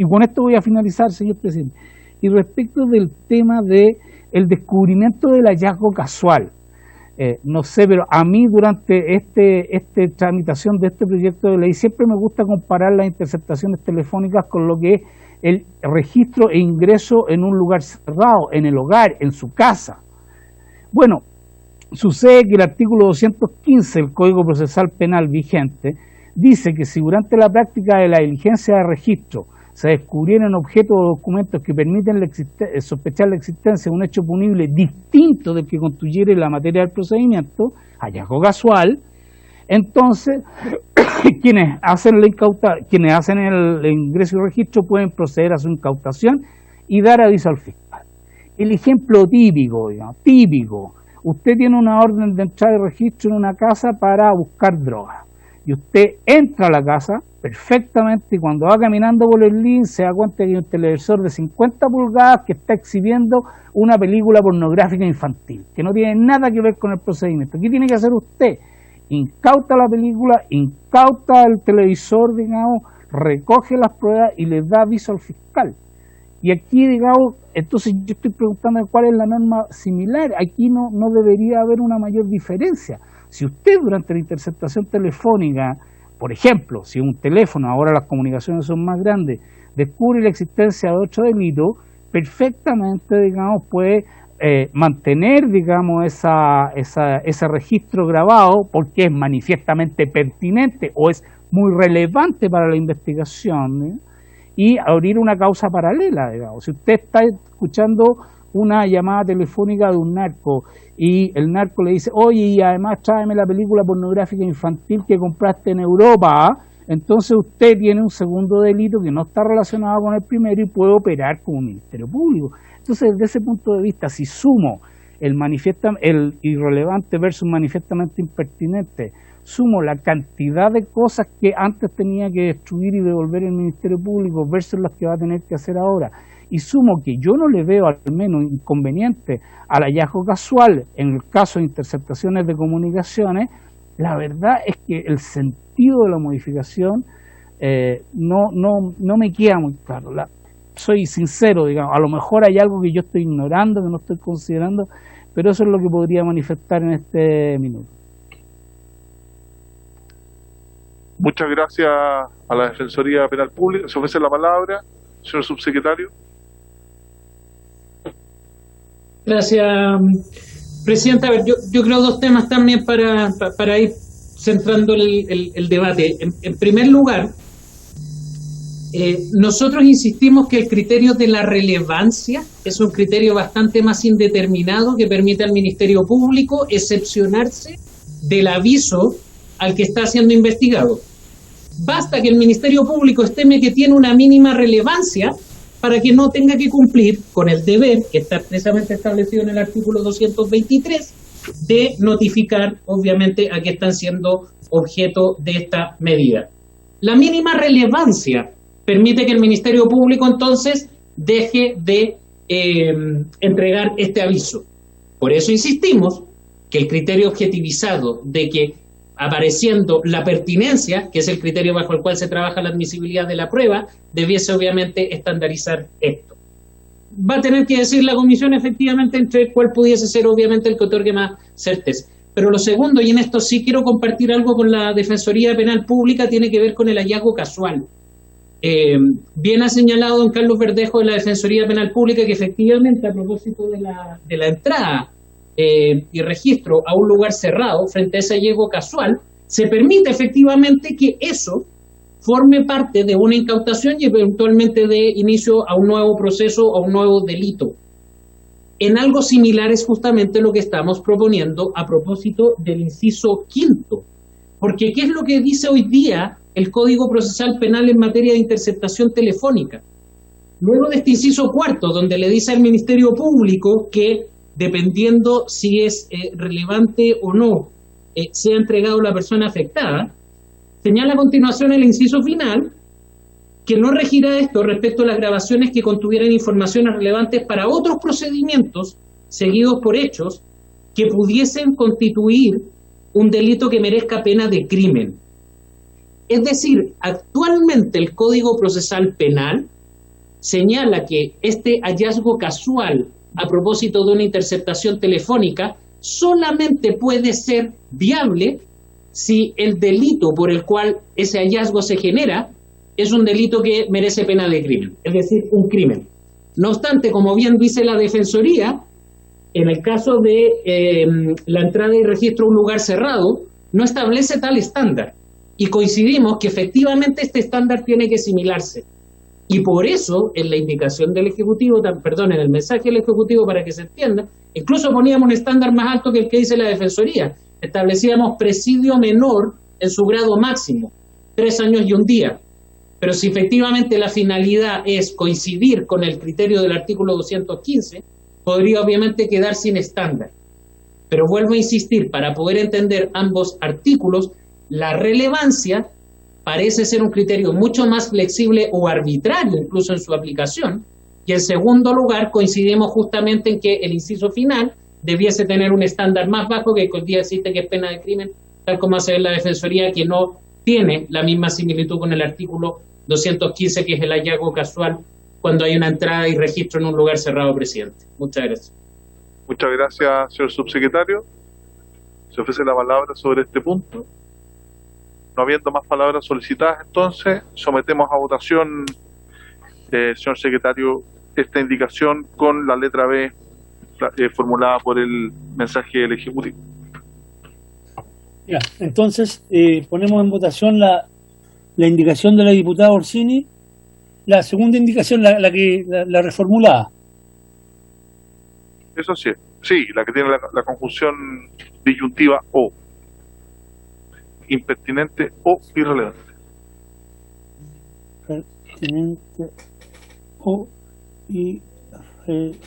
con esto voy a finalizar, señor presidente, y respecto del tema de el descubrimiento del hallazgo casual, no sé, pero a mí durante esta tramitación de este proyecto de ley siempre me gusta comparar las interceptaciones telefónicas con lo que es el registro e ingreso en un lugar cerrado, en el hogar, en su casa. Bueno, sucede que el artículo 215 del Código Procesal Penal vigente dice que si durante la práctica de la diligencia de registro se descubrieran objetos o documentos que permiten sospechar la existencia de un hecho punible distinto del que constituyera la materia del procedimiento, hallazgo casual, entonces quienes hacen el ingreso y registro pueden proceder a su incautación y dar aviso al fiscal. El ejemplo típico, usted tiene una orden de entrada y registro en una casa para buscar droga. Y usted entra a la casa perfectamente y cuando va caminando por el living se da cuenta que hay un televisor de 50 pulgadas que está exhibiendo una película pornográfica infantil, que no tiene nada que ver con el procedimiento. ¿Qué tiene que hacer usted? Incauta la película, incauta el televisor, digamos, recoge las pruebas y le da aviso al fiscal. Y aquí, digamos, entonces yo estoy preguntando cuál es la norma similar. Aquí no debería haber una mayor diferencia. Si usted durante la interceptación telefónica, por ejemplo, si un teléfono, ahora las comunicaciones son más grandes, descubre la existencia de otro delito, perfectamente, digamos, puede mantener, digamos, ese registro grabado porque es manifiestamente pertinente o es muy relevante para la investigación, ¿eh? Y abrir una causa paralela, digamos. Si usted está escuchando una llamada telefónica de un narco y el narco le dice, oye, y además tráeme la película pornográfica infantil que compraste en Europa, entonces usted tiene un segundo delito que no está relacionado con el primero y puede operar como un Ministerio Público. Entonces, desde ese punto de vista, si sumo el irrelevante versus manifiestamente impertinente, sumo la cantidad de cosas que antes tenía que destruir y devolver el Ministerio Público versus las que va a tener que hacer ahora, y sumo que yo no le veo al menos inconveniente al hallazgo casual en el caso de interceptaciones de comunicaciones, la verdad es que el sentido de la modificación no me queda muy claro. Soy sincero, digamos, a lo mejor hay algo que yo estoy ignorando, que no estoy considerando, pero eso es lo que podría manifestar en este minuto. Muchas gracias a la Defensoría Penal Pública. Se ofrece la palabra, señor subsecretario. Gracias, Presidenta. A ver, yo creo dos temas también para ir centrando el debate. En primer lugar, nosotros insistimos que el criterio de la relevancia es un criterio bastante más indeterminado que permite al Ministerio Público excepcionarse del aviso al que está siendo investigado. Basta que el Ministerio Público estime que tiene una mínima relevancia para que no tenga que cumplir con el deber, que está expresamente establecido en el artículo 223, de notificar, obviamente, a que están siendo objeto de esta medida. La mínima relevancia permite que el Ministerio Público, entonces, deje de entregar este aviso. Por eso insistimos que el criterio objetivizado de que apareciendo la pertinencia, que es el criterio bajo el cual se trabaja la admisibilidad de la prueba, debiese obviamente estandarizar esto. Va a tener que decir la comisión efectivamente entre cuál pudiese ser obviamente el que otorgue más certeza. Pero lo segundo, y en esto sí quiero compartir algo con la Defensoría Penal Pública, tiene que ver con el hallazgo casual. Bien ha señalado don Carlos Verdejo de la Defensoría Penal Pública que efectivamente a propósito de la entrada y registro a un lugar cerrado frente a ese hallazgo casual, se permite efectivamente que eso forme parte de una incautación y eventualmente de inicio a un nuevo proceso, a un nuevo delito. En algo similar es justamente lo que estamos proponiendo a propósito del inciso quinto. Porque ¿qué es lo que dice hoy día el Código Procesal Penal en materia de interceptación telefónica? Luego de este inciso cuarto, donde le dice al Ministerio Público que dependiendo si es relevante o no, sea entregado a la persona afectada, señala a continuación el inciso final que no regirá esto respecto a las grabaciones que contuvieran informaciones relevantes para otros procedimientos seguidos por hechos que pudiesen constituir un delito que merezca pena de crimen. Es decir, actualmente el Código Procesal Penal señala que este hallazgo casual a propósito de una interceptación telefónica solamente puede ser viable si el delito por el cual ese hallazgo se genera es un delito que merece pena de crimen, es decir, un crimen. No obstante, como bien dice la Defensoría, en el caso de la entrada y registro a un lugar cerrado, no establece tal estándar. Y coincidimos que efectivamente este estándar tiene que asimilarse. Y por eso, en la indicación del Ejecutivo, en el mensaje del Ejecutivo, para que se entienda, incluso poníamos un estándar más alto que el que dice la Defensoría. Establecíamos presidio menor en su grado máximo, 3 años y 1 día. Pero si efectivamente la finalidad es coincidir con el criterio del artículo 215, podría obviamente quedar sin estándar. Pero vuelvo a insistir, para poder entender ambos artículos, la relevancia parece ser un criterio mucho más flexible o arbitrario incluso en su aplicación, y en segundo lugar coincidimos justamente en que el inciso final debiese tener un estándar más bajo que hoy día existe, que es pena de crimen, tal como hace la Defensoría, que no tiene la misma similitud con el artículo 215, que es el hallazgo casual cuando hay una entrada y registro en un lugar cerrado, presidente. Muchas gracias. Muchas gracias, señor subsecretario. Se ofrece la palabra sobre este punto. No habiendo más palabras solicitadas, entonces sometemos a votación, señor secretario, esta indicación con la letra B formulada por el mensaje del Ejecutivo. Ya, entonces ponemos en votación la indicación de la diputada Orsini, la segunda indicación, la reformulada. Eso sí, la que tiene la conjunción disyuntiva o, impertinente o irrelevante. Pertinente o irrelevante.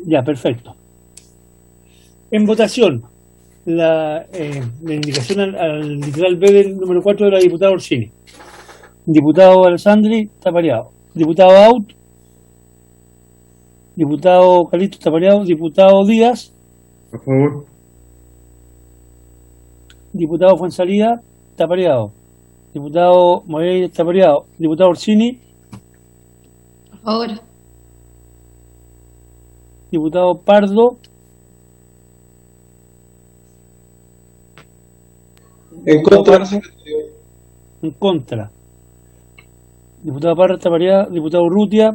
Ya, perfecto. En votación, la indicación al literal B del número 4 de la diputada Orsini. Diputado Alessandri, está pareado. Diputado Aut. Diputado Calixto, está pareado. Diputado Díaz. A favor. Diputado Fuenzalida, está pareado. Diputado Moreira, está pareado. Diputado Orsini. A favor. Diputado Pardo. En contra. En contra. Diputado Parra está pareado. Diputado Urrutia.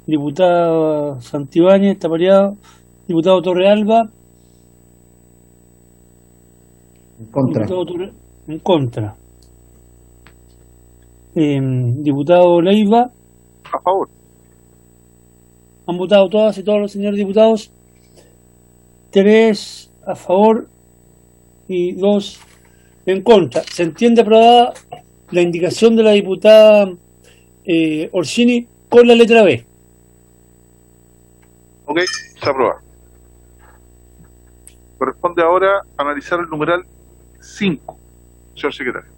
Diputada Santibáñez, está pareado. Diputado Torrealba. En contra. En contra. Diputado Leiva. A favor. Han votado todas y todos los señores diputados. 3 a favor y 2 en contra. Se entiende aprobada la indicación de la diputada Orsini con la letra B. Ok, se aprueba. Corresponde ahora analizar el numeral 5, señor secretario.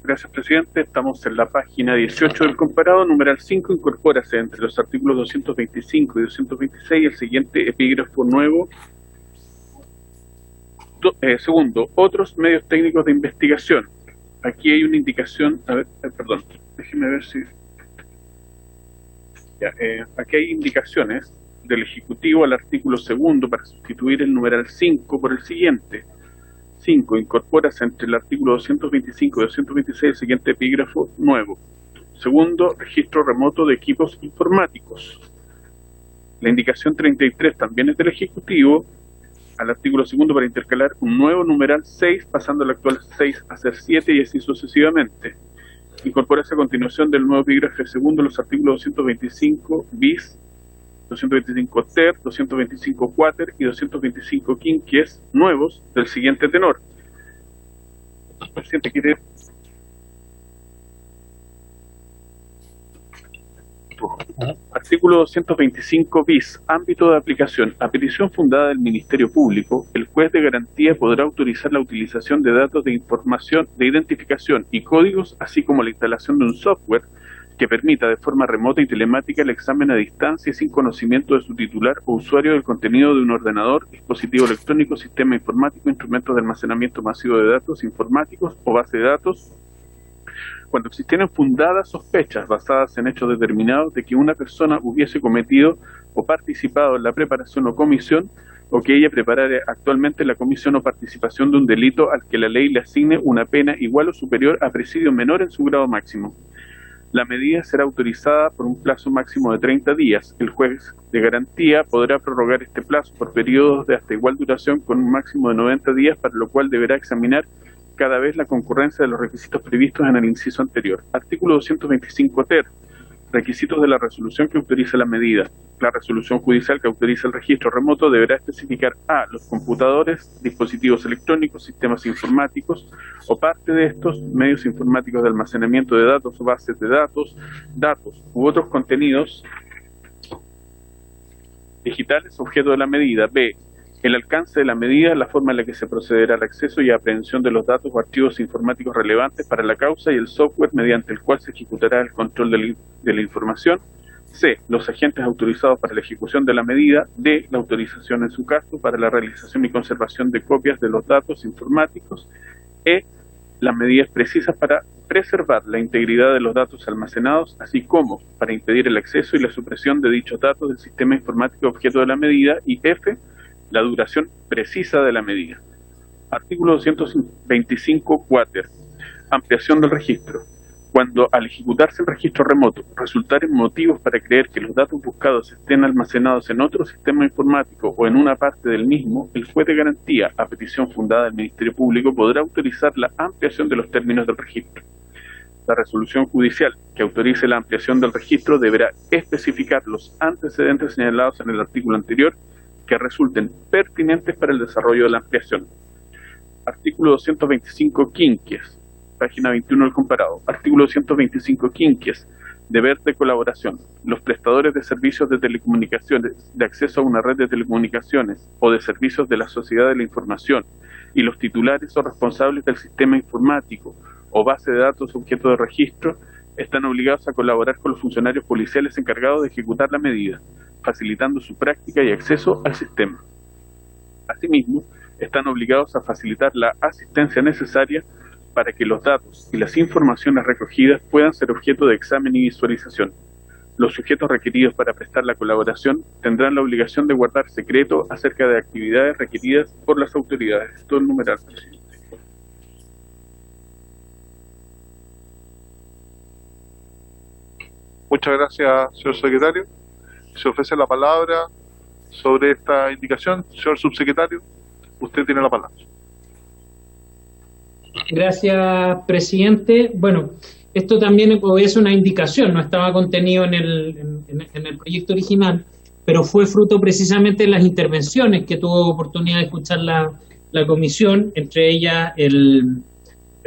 Gracias, presidente. Estamos en la página 18 del comparado. Numeral 5, incorpórase entre los artículos 225 y 226 el siguiente epígrafo nuevo. Segundo, otros medios técnicos de investigación. Aquí hay una indicación, perdón, déjeme ver si... aquí hay indicaciones del Ejecutivo al artículo 2 para sustituir el numeral 5 por el siguiente. 5. Incorpórase entre el artículo 225 y 226 el siguiente epígrafo nuevo. Segundo, registro remoto de equipos informáticos. La indicación 33 también es del Ejecutivo al artículo 2 para intercalar un nuevo numeral 6, pasando el actual 6 a ser 7 y así sucesivamente. Incorpórase a continuación del nuevo epígrafe segundo los artículos 225 bis, 225 ter, 225 quater y 225 quinquies nuevos del siguiente tenor. El presidente quiere... Artículo 225 bis, ámbito de aplicación. A petición fundada del Ministerio Público, el juez de garantía podrá autorizar la utilización de datos de información, de identificación y códigos, así como la instalación de un software que permita de forma remota y telemática el examen a distancia y sin conocimiento de su titular o usuario del contenido de un ordenador, dispositivo electrónico, sistema informático, instrumentos de almacenamiento masivo de datos informáticos o base de datos, cuando existieran fundadas sospechas basadas en hechos determinados de que una persona hubiese cometido o participado en la preparación o comisión, o que ella preparara actualmente la comisión o participación de un delito al que la ley le asigne una pena igual o superior a presidio menor en su grado máximo. La medida será autorizada por un plazo máximo de 30 días. El juez de garantía podrá prorrogar este plazo por periodos de hasta igual duración con un máximo de 90 días, para lo cual deberá examinar cada vez la concurrencia de los requisitos previstos en el inciso anterior. Artículo 225 ter. Requisitos de la resolución que autoriza la medida. La resolución judicial que autoriza el registro remoto deberá especificar a los computadores, dispositivos electrónicos, sistemas informáticos o parte de estos, medios informáticos de almacenamiento de datos o bases de datos, datos u otros contenidos digitales objeto de la medida. B. El alcance de la medida, la forma en la que se procederá al acceso y aprehensión de los datos o archivos informáticos relevantes para la causa y el software mediante el cual se ejecutará el control de la información. C. Los agentes autorizados para la ejecución de la medida. D. La autorización en su caso para la realización y conservación de copias de los datos informáticos. E. Las medidas precisas para preservar la integridad de los datos almacenados, así como para impedir el acceso y la supresión de dichos datos del sistema informático objeto de la medida. Y F. La duración precisa de la medida. Artículo 225 quater. Ampliación del registro. Cuando al ejecutarse el registro remoto resultaren motivos para creer que los datos buscados estén almacenados en otro sistema informático o en una parte del mismo, el juez de garantía, a petición fundada del Ministerio Público, podrá autorizar la ampliación de los términos del registro. La resolución judicial que autorice la ampliación del registro deberá especificar los antecedentes señalados en el artículo anterior que resulten pertinentes para el desarrollo de la ampliación. Artículo 225 quinquies, página 21 del comparado. Artículo 225 quinquies, deber de colaboración. Los prestadores de servicios de telecomunicaciones, de acceso a una red de telecomunicaciones o de servicios de la sociedad de la información y los titulares o responsables del sistema informático o base de datos objeto de registro están obligados a colaborar con los funcionarios policiales encargados de ejecutar la medida, facilitando su práctica y acceso al sistema. Asimismo, están obligados a facilitar la asistencia necesaria para que los datos y las informaciones recogidas puedan ser objeto de examen y visualización. Los sujetos requeridos para prestar la colaboración tendrán la obligación de guardar secreto acerca de actividades requeridas por las autoridades. Todo el numeral, presidente. Muchas gracias, señor secretario. Se ofrece la palabra sobre esta indicación. Señor subsecretario, usted tiene la palabra. Gracias, presidente. Bueno, esto también es una indicación, no estaba contenido en el proyecto original, pero fue fruto precisamente de las intervenciones que tuvo oportunidad de escuchar la comisión, entre ellas el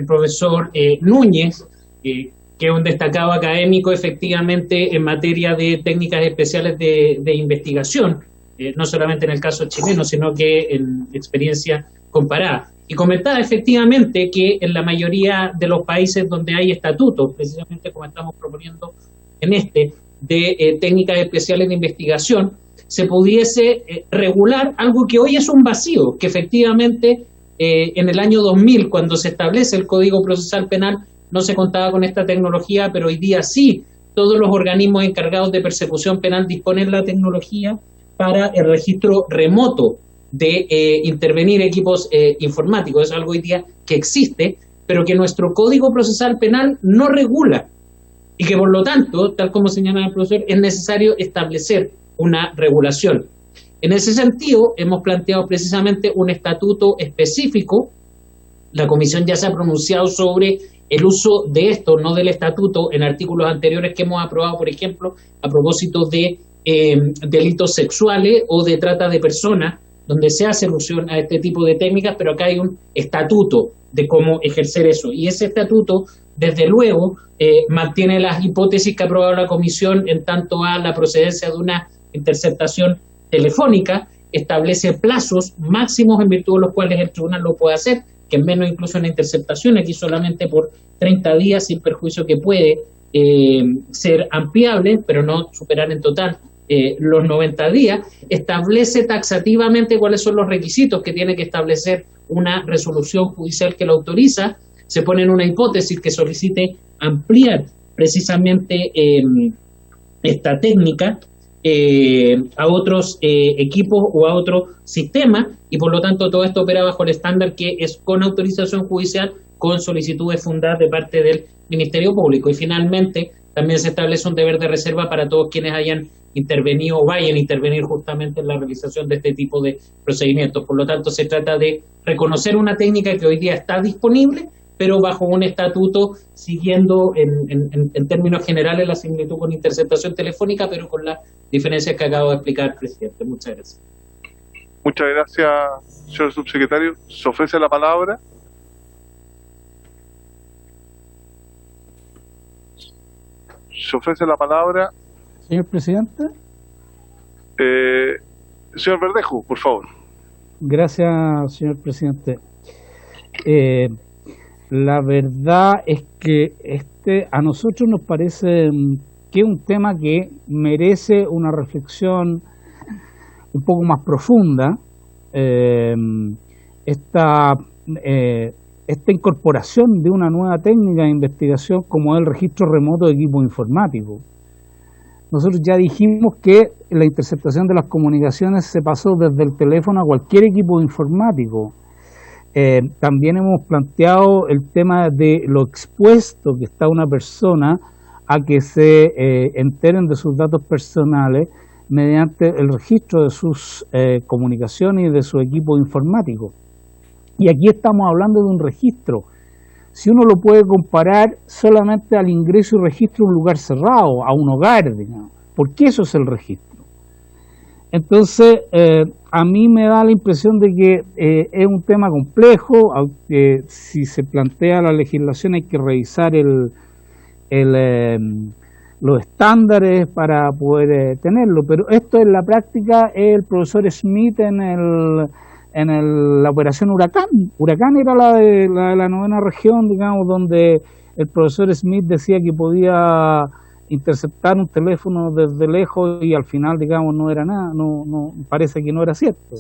profesor Núñez, que es un destacado académico efectivamente en materia de técnicas especiales de investigación, no solamente en el caso chileno, sino que en experiencia comparada. Y comentaba efectivamente que en la mayoría de los países donde hay estatutos, precisamente como estamos proponiendo en de técnicas especiales de investigación, se pudiese regular algo que hoy es un vacío, que efectivamente en el año 2000, cuando se establece el Código Procesal Penal, no se contaba con esta tecnología, pero hoy día sí, todos los organismos encargados de persecución penal disponen la tecnología para el registro remoto de intervenir equipos informáticos. Es algo hoy día que existe, pero que nuestro Código Procesal Penal no regula y que por lo tanto, tal como señala el profesor, es necesario establecer una regulación. En ese sentido, hemos planteado precisamente un estatuto específico. La Comisión ya se ha pronunciado sobre el uso de esto, no del estatuto, en artículos anteriores que hemos aprobado, por ejemplo, a propósito de delitos sexuales o de trata de personas, donde se hace alusión a este tipo de técnicas, pero acá hay un estatuto de cómo ejercer eso. Y ese estatuto, desde luego, mantiene las hipótesis que ha aprobado la Comisión en tanto a la procedencia de una interceptación telefónica, establece plazos máximos en virtud de los cuales el tribunal lo puede hacer, que es menos incluso en la interceptación, aquí solamente por 30 días, sin perjuicio que puede ser ampliable, pero no superar en total los 90 días, establece taxativamente cuáles son los requisitos que tiene que establecer una resolución judicial que lo autoriza, se pone en una hipótesis que solicite ampliar precisamente esta técnica a otros equipos o a otro sistema, y por lo tanto todo esto opera bajo el estándar que es con autorización judicial, con solicitudes fundadas de parte del Ministerio Público. Y finalmente también se establece un deber de reserva para todos quienes hayan intervenido o vayan a intervenir justamente en la realización de este tipo de procedimientos. Por lo tanto, se trata de reconocer una técnica que hoy día está disponible, pero bajo un estatuto siguiendo en términos generales la similitud con interceptación telefónica, pero con las diferencias que acabo de explicar, presidente. Muchas gracias. Muchas gracias, señor subsecretario. ¿Se ofrece la palabra? Se ofrece la palabra. Señor presidente. Señor Verdejo, por favor. Gracias, señor presidente. La verdad es que a nosotros nos parece que es un tema que merece una reflexión un poco más profunda. Esta incorporación de una nueva técnica de investigación como es el registro remoto de equipos informáticos. Nosotros ya dijimos que la interceptación de las comunicaciones se pasó desde el teléfono a cualquier equipo informático. También hemos planteado el tema de lo expuesto que está una persona a que se enteren de sus datos personales mediante el registro de sus comunicaciones y de su equipo informático. Y aquí estamos hablando de un registro. Si uno lo puede comparar solamente al ingreso y registro a un lugar cerrado, a un hogar, digamos, porque eso es el registro. Entonces, a mí me da la impresión de que es un tema complejo, aunque si se plantea la legislación hay que revisar los estándares para poder tenerlo, pero esto en la práctica el profesor Smith en la operación Huracán. Huracán era la de la 9ª región, digamos, donde el profesor Smith decía que podía interceptar un teléfono desde lejos y al final, digamos, no era nada, no parece que no era cierto.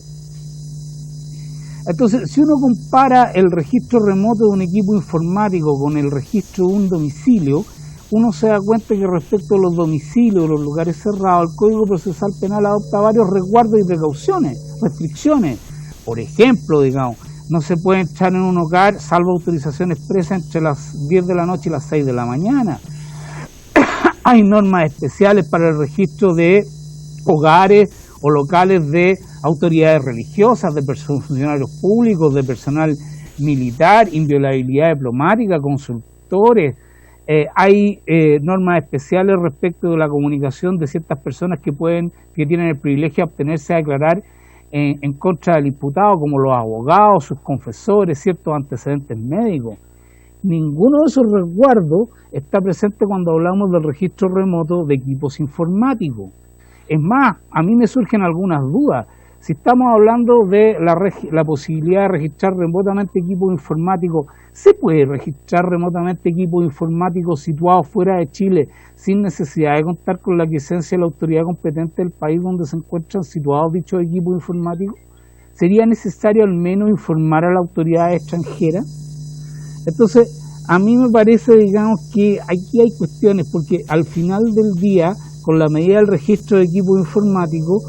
Entonces, si uno compara el registro remoto de un equipo informático con el registro de un domicilio, uno se da cuenta que respecto a los domicilios, los lugares cerrados, el Código Procesal Penal adopta varios resguardos y precauciones, restricciones. Por ejemplo, digamos, no se puede entrar en un hogar salvo autorización expresa entre las 10 de la noche y las 6 de la mañana. hay normas especiales para el registro de hogares o locales de autoridades religiosas, de funcionarios públicos, de personal militar, inviolabilidad diplomática, consultores. Hay normas especiales respecto de la comunicación de ciertas personas que tienen el privilegio de obtenerse a declarar en contra del imputado, como los abogados, sus confesores, ciertos antecedentes médicos. Ninguno de esos resguardos está presente cuando hablamos del registro remoto de equipos informáticos. Es más, a mí me surgen algunas dudas. Si estamos hablando de la posibilidad de registrar remotamente equipos informáticos, ¿se puede registrar remotamente equipos informáticos situados fuera de Chile sin necesidad de contar con la licencia de la autoridad competente del país donde se encuentran situados dichos equipos informáticos? ¿Sería necesario al menos informar a la autoridad extranjera? Entonces, a mí me parece, digamos, que aquí hay cuestiones, porque al final del día, con la medida del registro de equipos informáticos,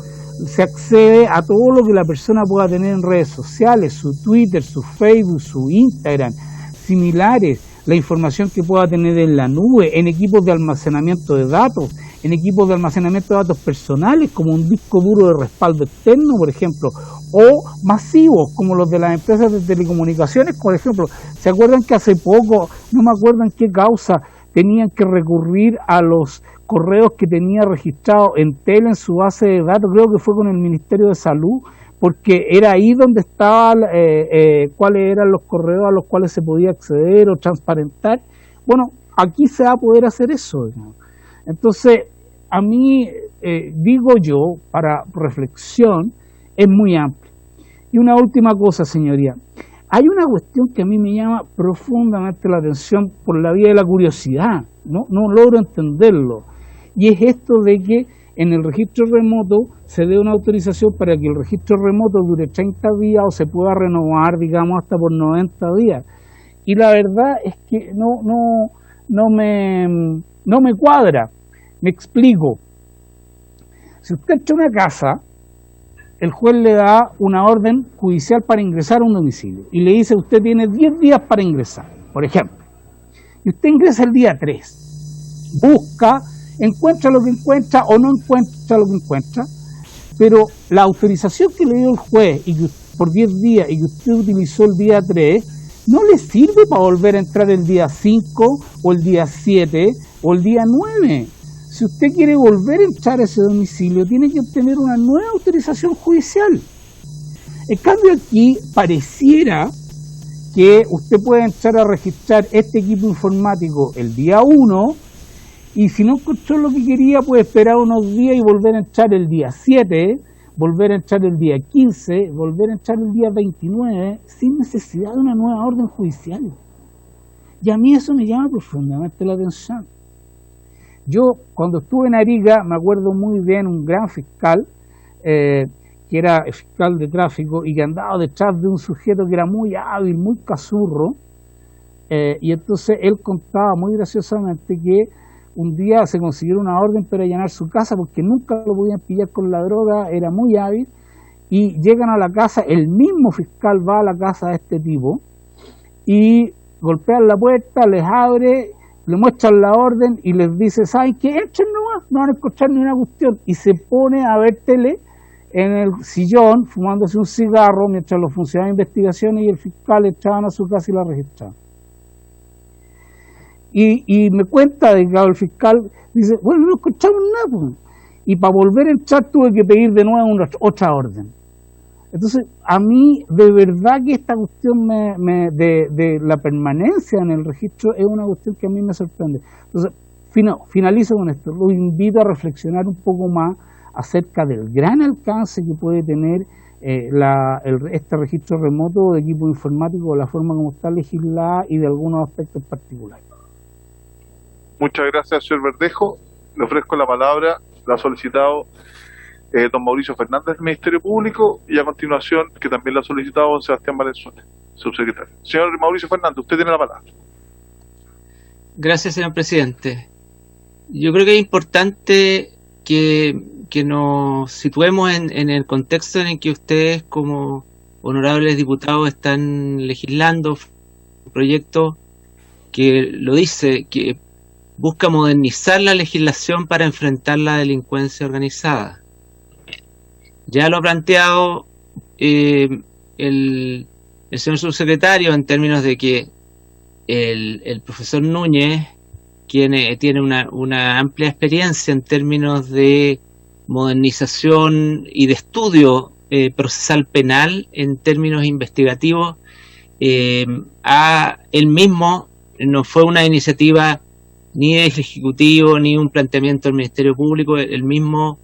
se accede a todo lo que la persona pueda tener en redes sociales, su Twitter, su Facebook, su Instagram, similares, la información que pueda tener en la nube, en equipos de almacenamiento de datos, en equipos de almacenamiento de datos personales, como un disco duro de respaldo externo, por ejemplo, o masivos, como los de las empresas de telecomunicaciones, por ejemplo. ¿Se acuerdan que hace poco, no me acuerdo en qué causa, tenían que recurrir a los correos que tenía registrado Entel en su base de datos? Creo que fue con el Ministerio de Salud, porque era ahí donde estaban cuáles eran los correos a los cuales se podía acceder o transparentar. Bueno, aquí se va a poder hacer eso, ¿no? Entonces, a mí, digo yo, para reflexión, es muy amplio. Y una última cosa, señoría. Hay una cuestión que a mí me llama profundamente la atención por la vía de la curiosidad. No logro entenderlo. Y es esto de que en el registro remoto se dé una autorización para que el registro remoto dure 30 días o se pueda renovar, digamos, hasta por 90 días. Y la verdad es que no me cuadra. Me explico. Si usted entra a una casa, el juez le da una orden judicial para ingresar a un domicilio y le dice: usted tiene 10 días para ingresar, por ejemplo. Y usted ingresa el día 3. Busca, encuentra lo que encuentra o no encuentra lo que encuentra, pero la autorización que le dio el juez y que, por 10 días y que usted utilizó el día 3, no le sirve para volver a entrar el día 5 o el día 7 o el día 9. Si usted quiere volver a entrar a ese domicilio, tiene que obtener una nueva autorización judicial. En cambio aquí pareciera que usted puede entrar a registrar este equipo informático el día 1 y si no encontró lo que quería puede esperar unos días y volver a entrar el día 7, volver a entrar el día 15, volver a entrar el día 29 sin necesidad de una nueva orden judicial. Y a mí eso me llama profundamente la atención. Yo, cuando estuve en Arica, me acuerdo muy bien un gran fiscal, que era el fiscal de tráfico y que andaba detrás de un sujeto que era muy hábil, muy cazurro, y entonces él contaba muy graciosamente que un día se consiguió una orden para allanar su casa porque nunca lo podían pillar con la droga, era muy hábil, y llegan a la casa, el mismo fiscal va a la casa de este tipo y golpean la puerta, les abre, le muestran la orden y les dice: ¿saben qué? Entren nomás, no van a encontrar ni una cuestión. Y se pone a ver tele en el sillón, fumándose un cigarro, mientras los funcionarios de investigación y el fiscal entraban a su casa y la registraban. Y me cuenta, el fiscal, dice: bueno, no encontramos nada, pues. Y para volver a entrar tuve que pedir de nuevo otra orden. Entonces, a mí, de verdad que esta cuestión de la permanencia en el registro es una cuestión que a mí me sorprende. Entonces, finalizo con esto. Los invito a reflexionar un poco más acerca del gran alcance que puede tener este registro remoto de equipo informático, la forma como está legislada y de algunos aspectos particulares. Muchas gracias, señor Verdejo. Le ofrezco la palabra, la ha solicitado don Mauricio Fernández del Ministerio Público y a continuación, que también la ha solicitado don Sebastián Valenzuela, subsecretario. Señor Mauricio Fernández, usted tiene la palabra. Gracias, señor presidente. Yo creo que es importante que nos situemos en el contexto en el que ustedes como honorables diputados están legislando un proyecto que lo dice, que busca modernizar la legislación para enfrentar la delincuencia organizada. Ya lo ha planteado el señor subsecretario en términos de que el profesor Núñez, quien tiene una amplia experiencia en términos de modernización y de estudio procesal penal en términos investigativos, él mismo no fue una iniciativa ni del Ejecutivo ni un planteamiento del Ministerio Público, el mismo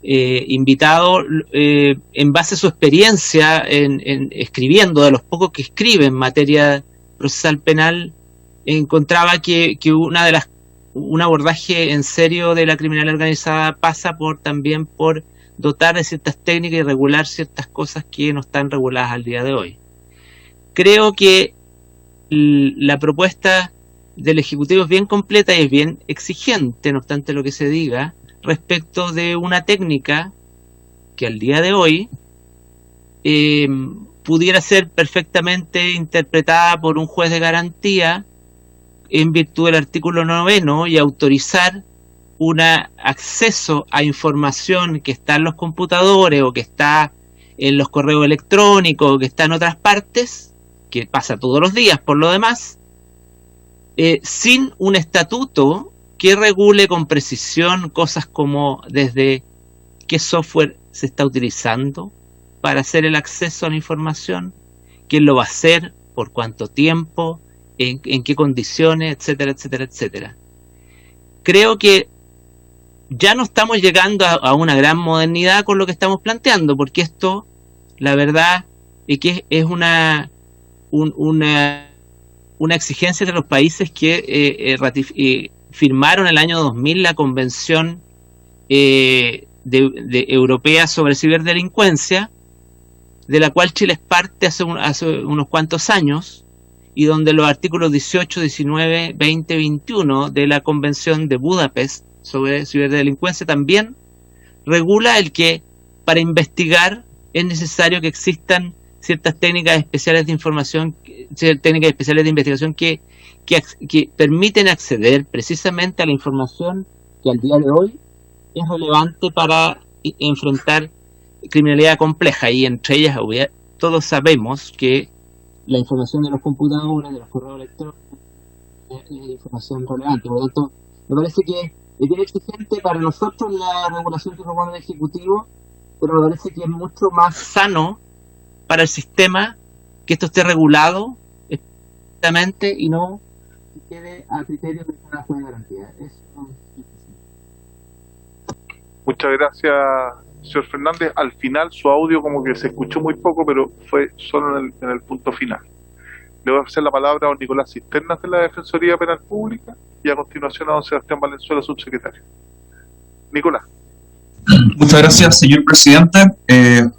invitado, en base a su experiencia en escribiendo, de los pocos que escribe en materia procesal penal, encontraba que un abordaje en serio de la criminalidad organizada pasa también por dotar de ciertas técnicas y regular ciertas cosas que no están reguladas al día de hoy. Creo que la propuesta del Ejecutivo es bien completa y es bien exigente, no obstante lo que se diga, respecto de una técnica que al día de hoy pudiera ser perfectamente interpretada por un juez de garantía en virtud del artículo 9 y autorizar un acceso a información que está en los computadores o que está en los correos electrónicos o que está en otras partes, que pasa todos los días por lo demás, sin un estatuto que regule con precisión cosas como desde qué software se está utilizando para hacer el acceso a la información, quién lo va a hacer, por cuánto tiempo, en qué condiciones, etcétera, etcétera, etcétera. Creo que ya no estamos llegando a una gran modernidad con lo que estamos planteando, porque esto, la verdad, es que es una exigencia de los países que firmaron en el año 2000 la Convención Europea sobre Ciberdelincuencia, de la cual Chile es parte hace unos cuantos años, y donde los artículos 18, 19, 20, 21 de la Convención de Budapest sobre ciberdelincuencia también regula el que para investigar es necesario que existan ciertas técnicas especiales de información, técnicas especiales de investigación que permiten acceder precisamente a la información que al día de hoy es relevante para enfrentar criminalidad compleja, y entre ellas todos sabemos que la información de los computadores, de los correos electrónicos, es información relevante. Por lo tanto, me parece que es bien exigente para nosotros la regulación que propone el Ejecutivo, pero me parece que es mucho más sano para el sistema que esto esté regulado exactamente y no que quede a criterio de una juez de garantía. Muchas gracias, señor Fernández. Al final su audio como que se escuchó muy poco, pero fue solo en el punto final. Le voy a hacer la palabra a don Nicolás Cisternas de la Defensoría Penal Pública y a continuación a don Sebastián Valenzuela, subsecretario. Nicolás. Muchas gracias, señor presidente.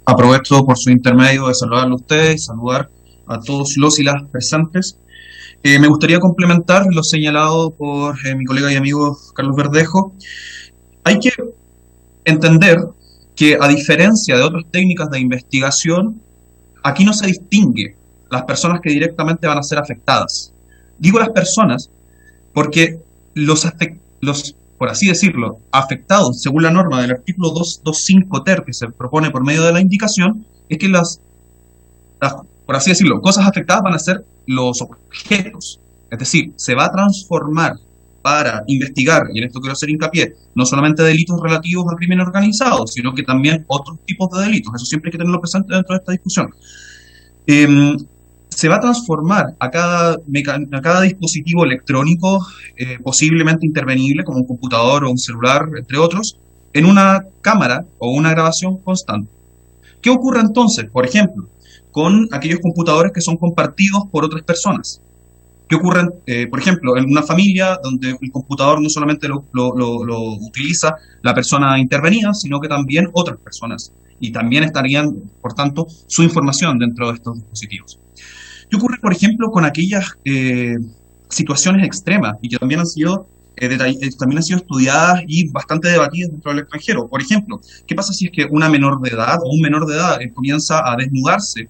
Aprovecho por su intermedio de saludarlo a ustedes y saludar a todos los y las presentes. Me gustaría complementar lo señalado por mi colega y amigo Carlos Verdejo. Hay que entender que, a diferencia de otras técnicas de investigación, aquí no se distingue las personas que directamente van a ser afectadas. Digo las personas porque los por así decirlo, afectados, según la norma del artículo 225 ter que se propone por medio de la indicación, es que las, por así decirlo, cosas afectadas van a ser los objetos. Es decir, se va a transformar para investigar, y en esto quiero hacer hincapié, no solamente delitos relativos al crimen organizado, sino que también otros tipos de delitos. Eso siempre hay que tenerlo presente dentro de esta discusión. Se va a transformar a cada dispositivo electrónico posiblemente intervenible, como un computador o un celular, entre otros, en una cámara o una grabación constante. ¿Qué ocurre entonces, por ejemplo, con aquellos computadores que son compartidos por otras personas? ¿Qué ocurre, por ejemplo, en una familia donde el computador no solamente lo utiliza la persona intervenida, sino que también otras personas? Y también estarían, por tanto, su información dentro de estos dispositivos. ¿Qué ocurre, por ejemplo, con aquellas situaciones extremas y que también han sido estudiadas y bastante debatidas dentro del extranjero? Por ejemplo, ¿qué pasa si es que una menor de edad o un menor de edad comienza a desnudarse?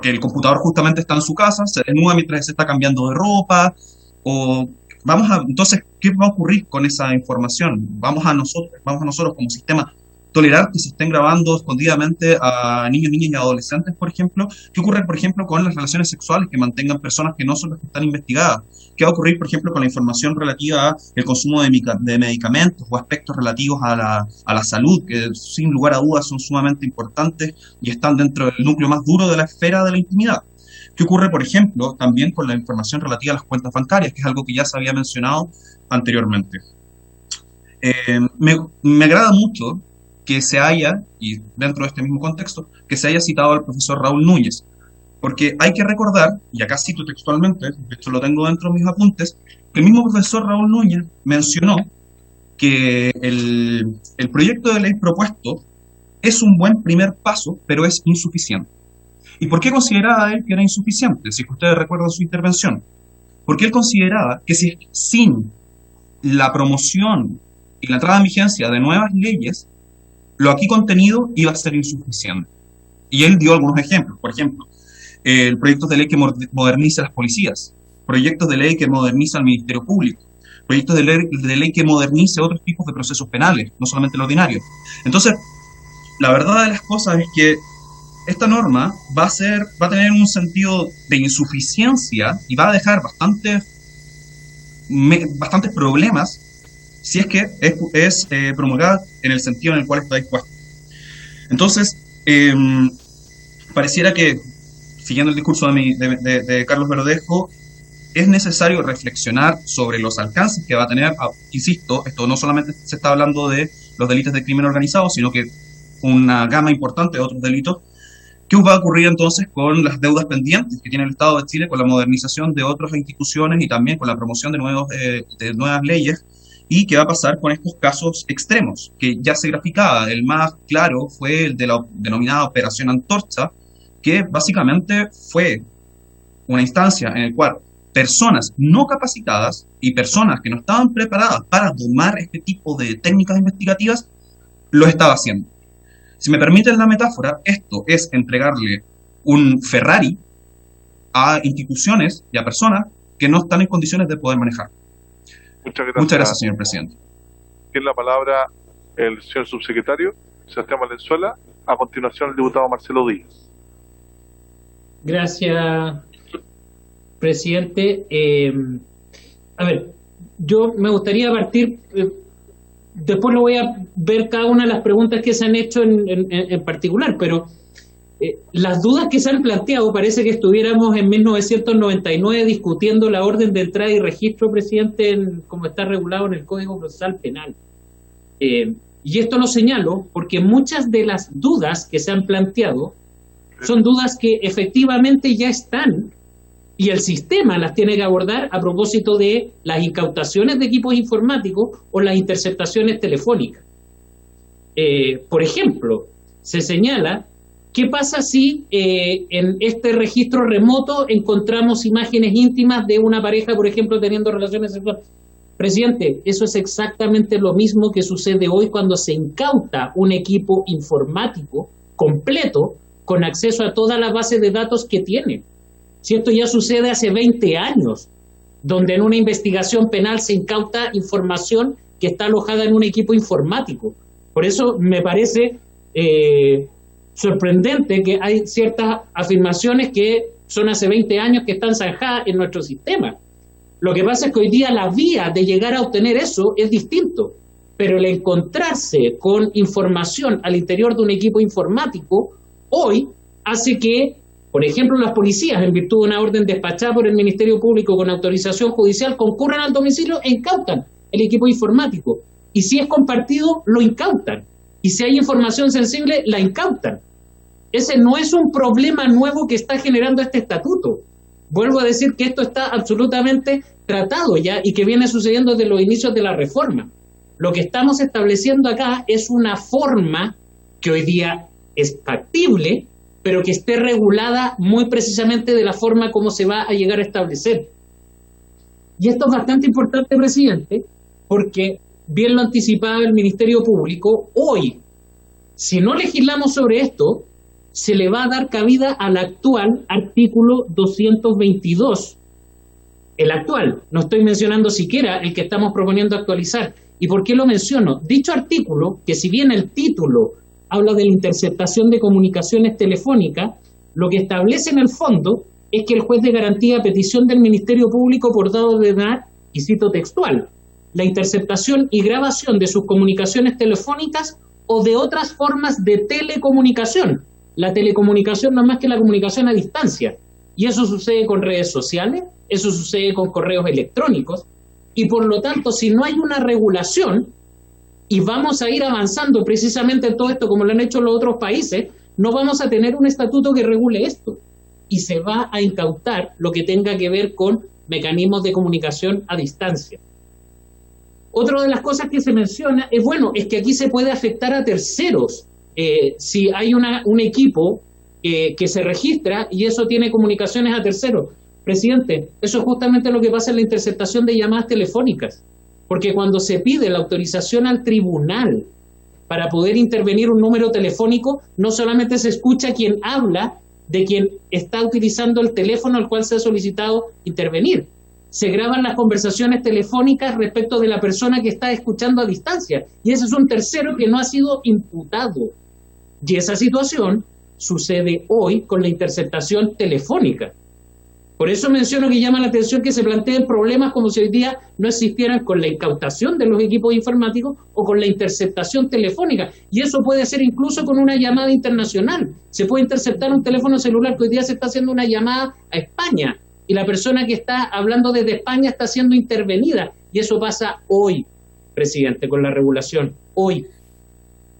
Que el computador justamente está en su casa, se desnuda mientras se está cambiando de ropa, o Entonces, ¿qué va a ocurrir con esa información? Vamos a nosotros como sistema tolerar que se estén grabando escondidamente a niños, niñas y adolescentes, por ejemplo. ¿Qué ocurre, por ejemplo, con las relaciones sexuales que mantengan personas que no son las que están investigadas? ¿Qué va a ocurrir, por ejemplo, con la información relativa al consumo de medicamentos o aspectos relativos a la salud, que sin lugar a dudas son sumamente importantes y están dentro del núcleo más duro de la esfera de la intimidad? ¿Qué ocurre, por ejemplo, también con la información relativa a las cuentas bancarias, que es algo que ya se había mencionado anteriormente? Me agrada mucho que se haya, y dentro de este mismo contexto, que se haya citado al profesor Raúl Núñez, porque hay que recordar, y acá cito textualmente, de hecho lo tengo dentro de mis apuntes, que el mismo profesor Raúl Núñez mencionó que el proyecto de ley propuesto es un buen primer paso, pero es insuficiente. ¿Y por qué consideraba él que era insuficiente? Si ustedes recuerdan su intervención. Porque él consideraba que sin la promoción y la entrada en vigencia de nuevas leyes, lo aquí contenido iba a ser insuficiente. Y él dio algunos ejemplos. Por ejemplo, el proyecto de ley que moderniza las policías, proyectos de ley que moderniza el Ministerio Público, proyectos de ley que modernice otros tipos de procesos penales, no solamente el ordinario. Entonces, la verdad de las cosas es que esta norma va a tener un sentido de insuficiencia y va a dejar bastantes problemas si es que es promulgada en el sentido en el cual está dispuesta. Entonces, pareciera que, siguiendo el discurso de Carlos Verdejo, es necesario reflexionar sobre los alcances que va a tener. Insisto, esto no solamente se está hablando de los delitos de crimen organizado, sino que una gama importante de otros delitos. ¿Qué va a ocurrir entonces con las deudas pendientes que tiene el Estado de Chile, con la modernización de otras instituciones y también con la promoción de nuevas leyes? ¿Y qué va a pasar con estos casos extremos que ya se graficaba? El más claro fue el de la denominada Operación Antorcha, que básicamente fue una instancia en la cual personas no capacitadas y personas que no estaban preparadas para domar este tipo de técnicas investigativas lo estaba haciendo. Si me permiten la metáfora, esto es entregarle un Ferrari a instituciones y a personas que no están en condiciones de poder manejar. Muchas gracias, señor presidente. Tiene la palabra el señor subsecretario Sebastián Valenzuela. A continuación, el diputado Marcelo Díaz. Gracias, presidente. A ver, yo me gustaría partir... Después lo voy a ver cada una de las preguntas que se han hecho en particular, pero las dudas que se han planteado parece que estuviéramos en 1999 discutiendo la orden de entrada y registro, presidente, como está regulado en el Código Procesal Penal. Y esto lo señalo porque muchas de las dudas que se han planteado son dudas que efectivamente ya están y el sistema las tiene que abordar a propósito de las incautaciones de equipos informáticos o las interceptaciones telefónicas. Por ejemplo, se señala, ¿qué pasa si en este registro remoto encontramos imágenes íntimas de una pareja, por ejemplo, teniendo relaciones sexuales? Presidente, eso es exactamente lo mismo que sucede hoy cuando se incauta un equipo informático completo con acceso a toda la base de datos que tiene. Si esto ya sucede hace 20 años, donde en una investigación penal se incauta información que está alojada en un equipo informático. Por eso me parece sorprendente que hay ciertas afirmaciones que son hace 20 años que están zanjadas en nuestro sistema. Lo que pasa es que hoy día la vía de llegar a obtener eso es distinto, pero el encontrarse con información al interior de un equipo informático hoy hace que, por ejemplo, las policías, en virtud de una orden despachada por el Ministerio Público con autorización judicial, concurran al domicilio e incautan el equipo informático. Y si es compartido, lo incautan. Y si hay información sensible, la incautan. Ese no es un problema nuevo que está generando este estatuto. Vuelvo a decir que esto está absolutamente tratado ya y que viene sucediendo desde los inicios de la reforma. Lo que estamos estableciendo acá es una forma que hoy día es factible, pero que esté regulada muy precisamente de la forma como se va a llegar a establecer. Y esto es bastante importante, presidente, porque bien lo anticipaba el Ministerio Público, hoy, si no legislamos sobre esto, se le va a dar cabida al actual artículo 222 el actual, no estoy mencionando siquiera el que estamos proponiendo actualizar. ¿Y por qué lo menciono? Dicho artículo, que si bien el título habla de la interceptación de comunicaciones telefónicas, lo que establece en el fondo es que el juez de garantía, a petición del Ministerio Público, por dado de dar, y cito textual, la interceptación y grabación de sus comunicaciones telefónicas o de otras formas de telecomunicación. La telecomunicación no es más que la comunicación a distancia. Y eso sucede con redes sociales, eso sucede con correos electrónicos, y por lo tanto, si no hay una regulación, y vamos a ir avanzando precisamente en todo esto como lo han hecho los otros países, no vamos a tener un estatuto que regule esto, y se va a incautar lo que tenga que ver con mecanismos de comunicación a distancia. Otra de las cosas que se menciona es, bueno, es que aquí se puede afectar a terceros. Si hay un equipo que se registra y eso tiene comunicaciones a terceros. Presidente, eso es justamente lo que pasa en la interceptación de llamadas telefónicas, porque cuando se pide la autorización al tribunal para poder intervenir un número telefónico, no solamente se escucha quien habla de quien está utilizando el teléfono al cual se ha solicitado intervenir. Se graban las conversaciones telefónicas respecto de la persona que está escuchando a distancia, y ese es un tercero que no ha sido imputado. Y esa situación sucede hoy con la interceptación telefónica. Por eso menciono que llama la atención que se planteen problemas como si hoy día no existieran con la incautación de los equipos informáticos o con la interceptación telefónica. Y eso puede ser incluso con una llamada internacional. Se puede interceptar un teléfono celular que hoy día se está haciendo una llamada a España y la persona que está hablando desde España está siendo intervenida. Y eso pasa hoy, presidente, con la regulación. Hoy.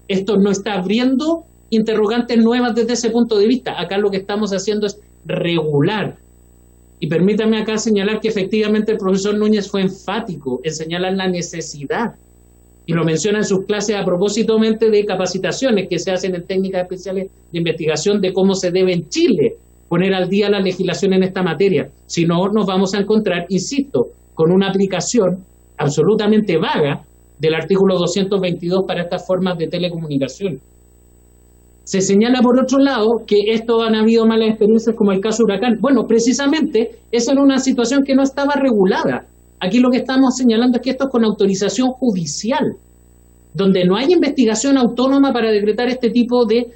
Esto no está abriendo interrogantes nuevas desde ese punto de vista. Acá lo que estamos haciendo es regular. Y permítame acá señalar que efectivamente el profesor Núñez fue enfático en señalar la necesidad, y lo menciona en sus clases a propósito de capacitaciones que se hacen en técnicas especiales de investigación de cómo se debe en Chile poner al día la legislación en esta materia. Si no, nos vamos a encontrar, insisto, con una aplicación absolutamente vaga del artículo 222 para estas formas de telecomunicación. Se señala por otro lado que esto han habido malas experiencias como el caso Huracán. Bueno, precisamente esa era una situación que no estaba regulada. Aquí lo que estamos señalando es que esto es con autorización judicial, donde no hay investigación autónoma para decretar este tipo de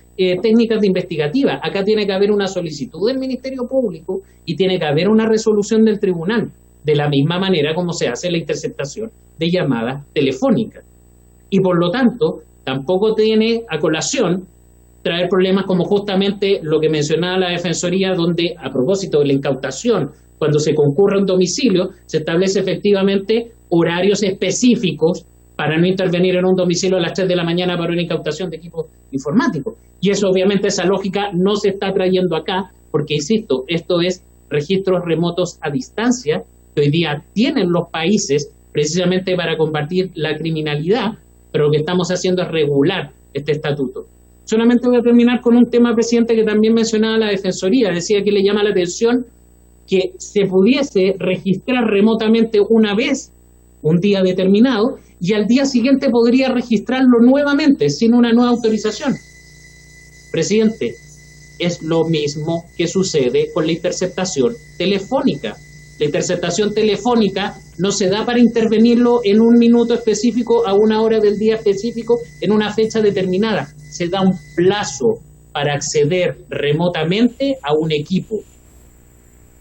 técnicas de investigativa. Acá tiene que haber una solicitud del Ministerio Público y tiene que haber una resolución del tribunal, de la misma manera como se hace la interceptación de llamadas telefónicas. Y por lo tanto, tampoco tiene a colación traer problemas como justamente lo que mencionaba la Defensoría, donde a propósito de la incautación, cuando se concurre a un domicilio, se establece efectivamente horarios específicos para no intervenir en un domicilio a las 3 de la mañana para una incautación de equipos informáticos. Y eso obviamente, esa lógica no se está trayendo acá, porque insisto, esto es registros remotos a distancia que hoy día tienen los países precisamente para combatir la criminalidad, pero lo que estamos haciendo es regular este estatuto. Solamente voy a terminar con un tema, presidente, que también mencionaba la Defensoría. Decía que le llama la atención que se pudiese registrar remotamente una vez, un día determinado, y al día siguiente podría registrarlo nuevamente, sin una nueva autorización. Presidente, es lo mismo que sucede con la interceptación telefónica. La interceptación telefónica no se da para intervenirlo en un minuto específico, a una hora del día específico, en una fecha determinada. Se da un plazo para acceder remotamente a un equipo.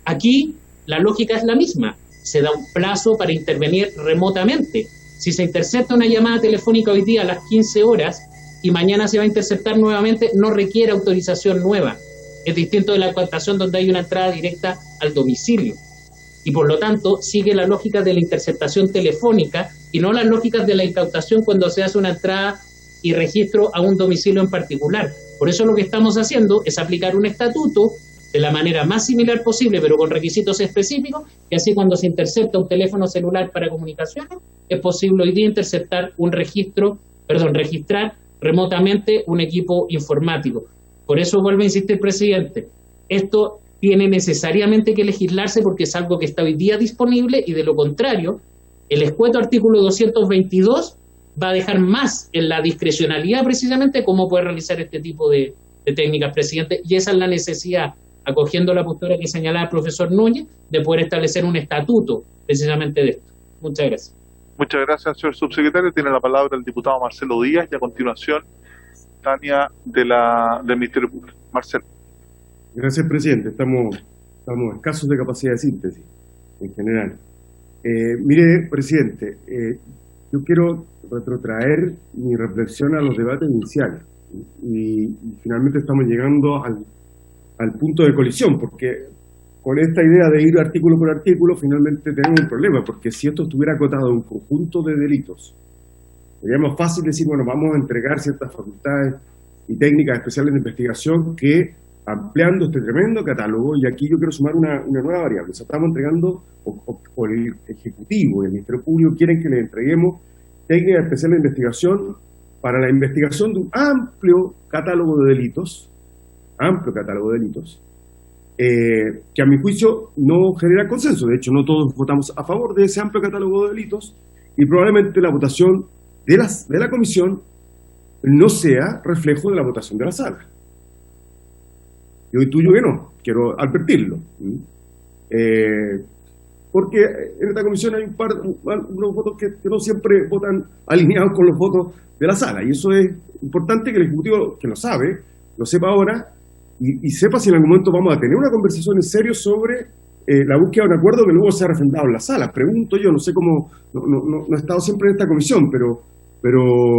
Aquí la lógica es la misma. Se da un plazo para intervenir remotamente. Si se intercepta una llamada telefónica hoy día a las 15 horas y mañana se va a interceptar nuevamente, no requiere autorización nueva. Es distinto de la incautación donde hay una entrada directa al domicilio. Y por lo tanto sigue la lógica de la interceptación telefónica y no las lógicas de la incautación cuando se hace una entrada y registro a un domicilio en particular. Por eso lo que estamos haciendo es aplicar un estatuto de la manera más similar posible, pero con requisitos específicos, que así cuando se intercepta un teléfono celular para comunicaciones, es posible hoy día registrar remotamente un equipo informático. Por eso vuelvo a insistir, presidente, esto tiene necesariamente que legislarse porque es algo que está hoy día disponible, y de lo contrario, el escueto artículo 222 va a dejar más en la discrecionalidad precisamente cómo puede realizar este tipo de técnicas, presidente, y esa es la necesidad acogiendo la postura que señalaba el profesor Núñez, de poder establecer un estatuto precisamente de esto. Muchas gracias. Muchas gracias, señor subsecretario. Tiene la palabra el diputado Marcelo Díaz y a continuación Tania del Ministerio Público. Marcelo. Gracias, presidente. Estamos escasos de capacidad de síntesis en general. Mire, presidente, yo quiero retrotraer mi reflexión a los debates iniciales y finalmente estamos llegando al punto de colisión, porque con esta idea de ir artículo por artículo finalmente tenemos un problema, porque si esto estuviera acotado a un conjunto de delitos, sería más fácil decir, bueno, vamos a entregar ciertas facultades y técnicas especiales de investigación que ampliando este tremendo catálogo, y aquí yo quiero sumar una nueva variable. O sea, estamos entregando, o el Ejecutivo y el Ministerio Público quieren que le entreguemos técnicas especiales de investigación para la investigación de un amplio catálogo de delitos, que a mi juicio no genera consenso. De hecho, no todos votamos a favor de ese amplio catálogo de delitos, y probablemente la votación de la comisión no sea reflejo de la votación de la sala. Yo intuyo que no, quiero advertirlo. Porque en esta comisión hay unos votos que no siempre votan alineados con los votos de la sala, y eso es importante que el Ejecutivo, que lo sabe, lo sepa ahora, y sepa si en algún momento vamos a tener una conversación en serio sobre la búsqueda de un acuerdo que luego sea refrendado en la sala. Pregunto yo, no sé cómo, no he estado siempre en esta comisión, pero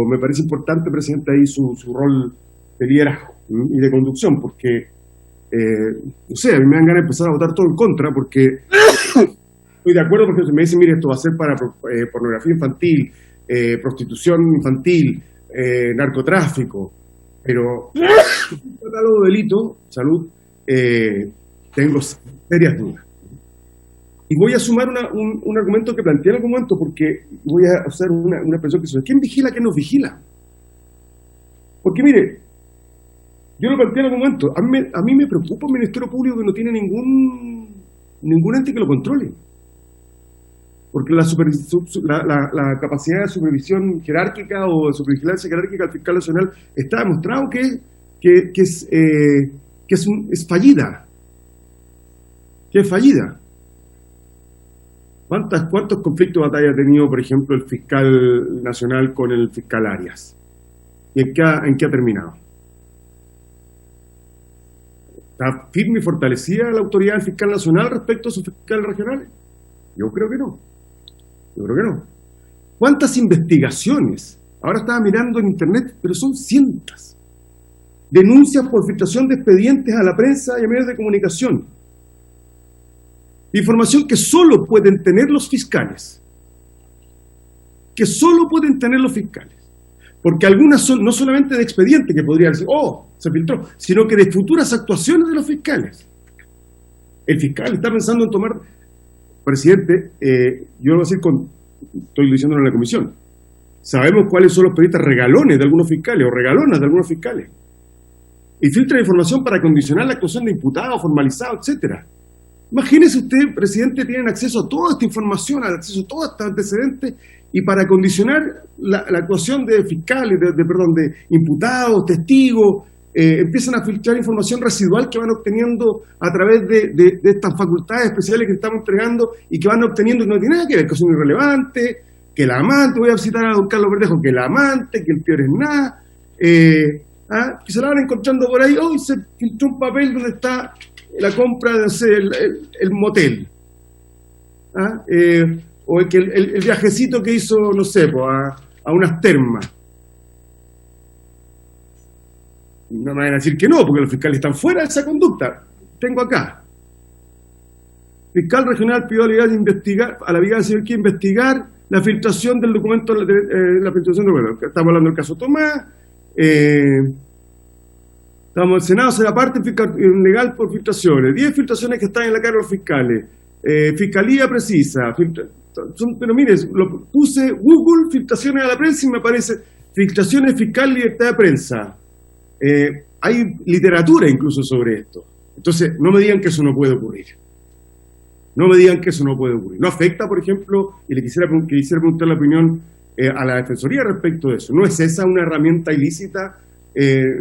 me parece importante, presidente, ahí su rol de liderazgo y de conducción, porque no sé, a mí me dan ganas de empezar a votar todo en contra, porque estoy de acuerdo, porque me dicen, mire, esto va a ser para pornografía infantil, prostitución infantil, narcotráfico, pero un catálogo de delitos, salud, tengo serias dudas. Y voy a sumar un argumento que planteé en algún momento, porque voy a hacer una expresión que ¿quién vigila, quién nos vigila? Porque mire, yo lo planteé en algún momento, a mí me preocupa un Ministerio Público que no tiene ningún ente que lo controle. Porque la capacidad de supervisión jerárquica o de supervigilancia jerárquica del fiscal nacional está demostrado que es fallida. Que es fallida. ¿Cuántos conflictos de batalla ha tenido, por ejemplo, el fiscal nacional con el fiscal Arias? ¿Y en qué ha terminado? ¿Está firme y fortalecida la autoridad del fiscal nacional respecto a sus fiscales regionales? Yo creo que no. ¿Cuántas investigaciones? Ahora estaba mirando en internet, pero son cientos. Denuncias por filtración de expedientes a la prensa y a medios de comunicación. Información que solo pueden tener los fiscales. Porque algunas son no solamente de expediente, que podría decir, se filtró, sino que de futuras actuaciones de los fiscales. El fiscal está pensando en tomar... Presidente, yo lo voy a decir estoy diciéndolo en la comisión. Sabemos cuáles son los periodistas regalones de algunos fiscales o regalonas de algunos fiscales. Y filtran información para condicionar la actuación de imputados, formalizados, etcétera. Imagínese usted, presidente, tienen acceso a toda esta información, acceso a todos estos antecedentes, y para condicionar la actuación de fiscales, de imputados, testigos, empiezan a filtrar información residual que van obteniendo a través de estas facultades especiales que estamos entregando y que van obteniendo, que no tiene nada que ver, que son irrelevantes, que el amante, voy a citar a don Carlos Verdejo, que el amante, que el peor es nada, que se la van encontrando por ahí, hoy se filtró un papel donde está la compra de el motel, o el viajecito que hizo, no sé, a unas termas. No me van a decir que no, porque los fiscales están fuera de esa conducta. Tengo acá. Fiscal regional pidió a la Brigada Civil que investigar la filtración del documento, la filtración de documento. Estamos hablando del caso Tomás. El Senado se da parte legal por filtraciones. 10 filtraciones que están en la cara de los fiscales. Fiscalía precisa. Pero mire, puse Google, filtraciones a la prensa, y me aparece filtraciones fiscal, libertad de prensa. Hay literatura incluso sobre esto. Entonces, no me digan que eso no puede ocurrir. No afecta, por ejemplo, y le quisiera preguntar la opinión a la Defensoría respecto de eso. ¿No es esa una herramienta ilícita?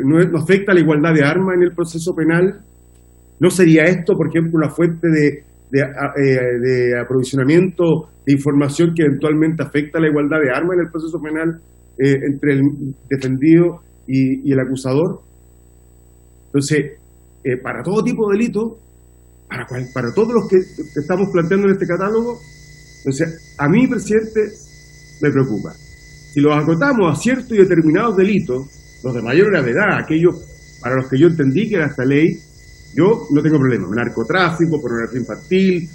¿No afecta la igualdad de armas en el proceso penal? ¿No sería esto, por ejemplo, una fuente de aprovisionamiento de información que eventualmente afecta la igualdad de armas en el proceso penal entre el defendido y el acusador? Entonces, para todo tipo de delito, para todos los que estamos planteando en este catálogo, entonces, a mí, presidente, me preocupa. Si los acotamos a ciertos y determinados delitos, los de mayor gravedad, aquellos para los que yo entendí que era esta ley, yo no tengo problema. Narcotráfico, pornografía infantil,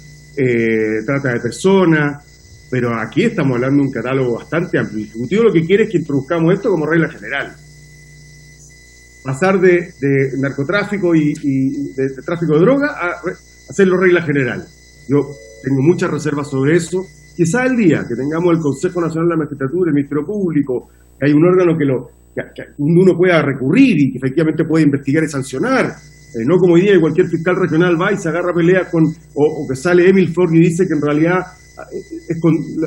trata de personas, pero aquí estamos hablando de un catálogo bastante amplio. El Ejecutivo lo que quiere es que introduzcamos esto como regla general. Pasar de narcotráfico y de tráfico de droga a hacerlo regla general. Yo tengo muchas reservas sobre eso. Quizá el día que tengamos el Consejo Nacional de la Magistratura, el Ministerio Público, que hay un órgano que uno pueda recurrir y que efectivamente puede investigar y sancionar, no como hoy día cualquier fiscal regional va y se agarra peleas o que sale Emil Ford y dice que en realidad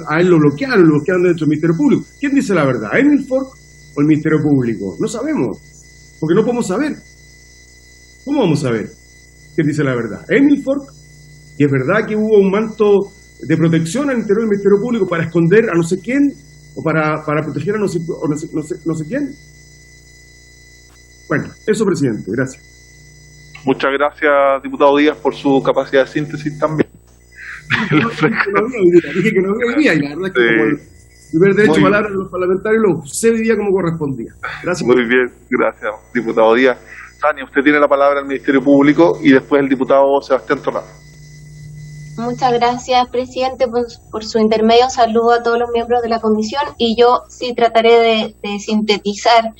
a él lo bloquearon dentro del Ministerio Público. ¿Quién dice la verdad? ¿Emil Ford o el Ministerio Público? No sabemos, porque no podemos saber. ¿Cómo vamos a saber quién dice la verdad? ¿Emil Ford? Y es verdad que hubo un manto de protección al interior del Ministerio Público para esconder a no sé quién o para proteger a no sé quién. Bueno, eso, presidente, gracias. Muchas gracias, diputado Díaz, por su capacidad de síntesis también. Dije que no había hoy día, y la verdad es que como el primer derecho a palabra de los parlamentarios lo usé hoy día como correspondía. Gracias. Muy bien, gracias, diputado Díaz. Tania, usted tiene la palabra al Ministerio Público y después el diputado Sebastián Torrado. Muchas gracias, presidente, por su intermedio. Saludo a todos los miembros de la comisión y yo sí trataré de sintetizar.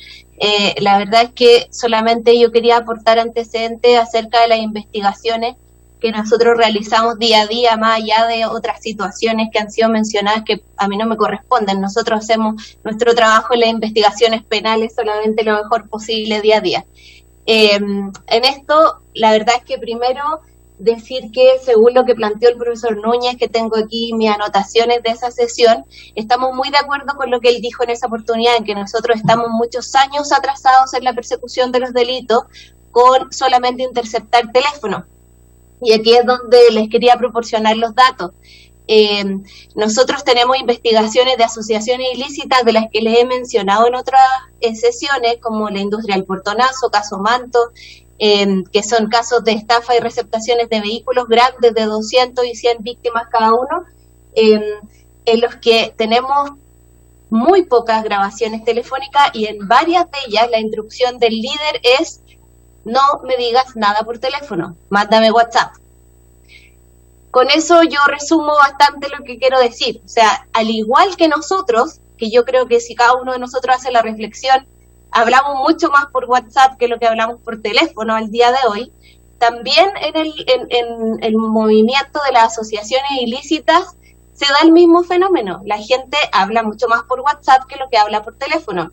La verdad es que solamente yo quería aportar antecedentes acerca de las investigaciones que nosotros realizamos día a día, más allá de otras situaciones que han sido mencionadas que a mí no me corresponden. Nosotros hacemos nuestro trabajo en las investigaciones penales solamente lo mejor posible día a día. En esto, la verdad es que primero decir que según lo que planteó el profesor Núñez, que tengo aquí mis anotaciones de esa sesión, estamos muy de acuerdo con lo que él dijo en esa oportunidad, en que nosotros estamos muchos años atrasados en la persecución de los delitos con solamente interceptar teléfono. Y aquí es donde les quería proporcionar los datos. Nosotros tenemos investigaciones de asociaciones ilícitas de las que les he mencionado en otras sesiones, como la industria del portonazo, caso Manto, que son casos de estafa y receptaciones de vehículos grandes de 200 y 100 víctimas cada uno, en los que tenemos muy pocas grabaciones telefónicas y en varias de ellas la instrucción del líder es: no me digas nada por teléfono, mándame WhatsApp. Con eso yo resumo bastante lo que quiero decir. O sea, al igual que nosotros, que yo creo que si cada uno de nosotros hace la reflexión, hablamos mucho más por WhatsApp que lo que hablamos por teléfono al día de hoy, también en el movimiento de las asociaciones ilícitas se da el mismo fenómeno. La gente habla mucho más por WhatsApp que lo que habla por teléfono.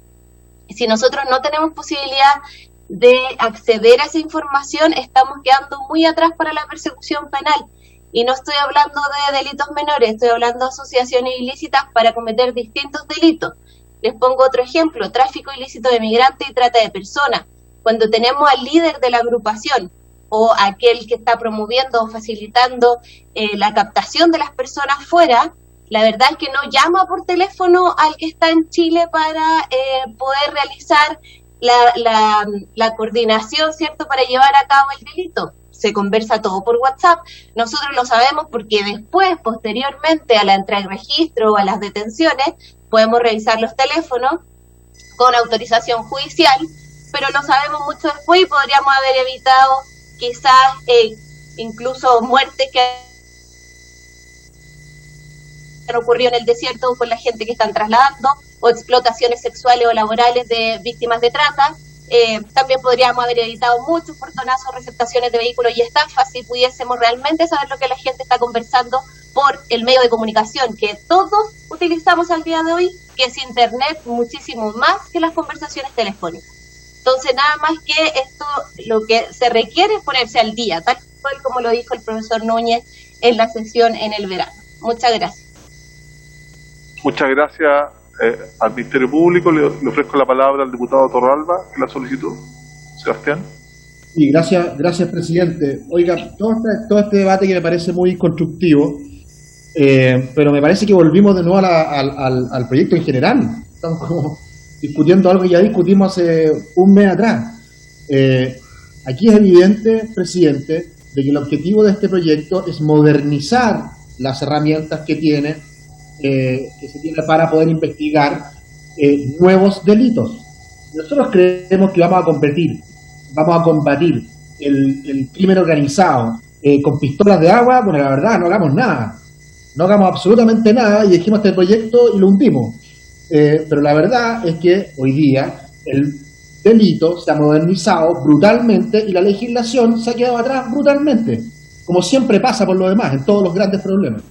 Y si nosotros no tenemos posibilidad de acceder a esa información, estamos quedando muy atrás para la persecución penal. Y no estoy hablando de delitos menores, estoy hablando de asociaciones ilícitas para cometer distintos delitos. Les pongo otro ejemplo: tráfico ilícito de migrantes y trata de personas. Cuando tenemos al líder de la agrupación o aquel que está promoviendo o facilitando la captación de las personas fuera, la verdad es que no llama por teléfono al que está en Chile para poder realizar la coordinación, ¿cierto?, para llevar a cabo el delito. Se conversa todo por WhatsApp. Nosotros lo sabemos porque después, posteriormente a la entrada en registro o a las detenciones, podemos revisar los teléfonos con autorización judicial, pero lo sabemos mucho después y podríamos haber evitado quizás incluso muertes que han ocurrido en el desierto con la gente que están trasladando, o explotaciones sexuales o laborales de víctimas de trata. También podríamos haber evitado muchos portonazos, receptaciones de vehículos y estafas si pudiésemos realmente saber lo que la gente está conversando por el medio de comunicación que todos utilizamos al día de hoy, que es Internet, muchísimo más que las conversaciones telefónicas. Entonces, nada más que esto, lo que se requiere es ponerse al día, tal cual como lo dijo el profesor Núñez en la sesión en el verano. Muchas gracias. Muchas gracias al Ministerio Público. Le ofrezco la palabra al diputado Torralba, que la solicitó. Sebastián. Sí, gracias, presidente. Oiga, todo este debate que me parece muy constructivo, pero me parece que volvimos de nuevo al proyecto en general. Estamos como discutiendo algo que ya discutimos hace un mes atrás. Aquí es evidente, presidente, de que el objetivo de este proyecto es modernizar las herramientas que se tiene para poder investigar nuevos delitos. Nosotros creemos que vamos a combatir el crimen organizado con pistolas de agua. Bueno, la verdad, no hagamos nada. No hagamos absolutamente nada y dejemos este proyecto y lo hundimos. Pero la verdad es que hoy día el delito se ha modernizado brutalmente y la legislación se ha quedado atrás brutalmente, como siempre pasa por lo demás en todos los grandes problemas.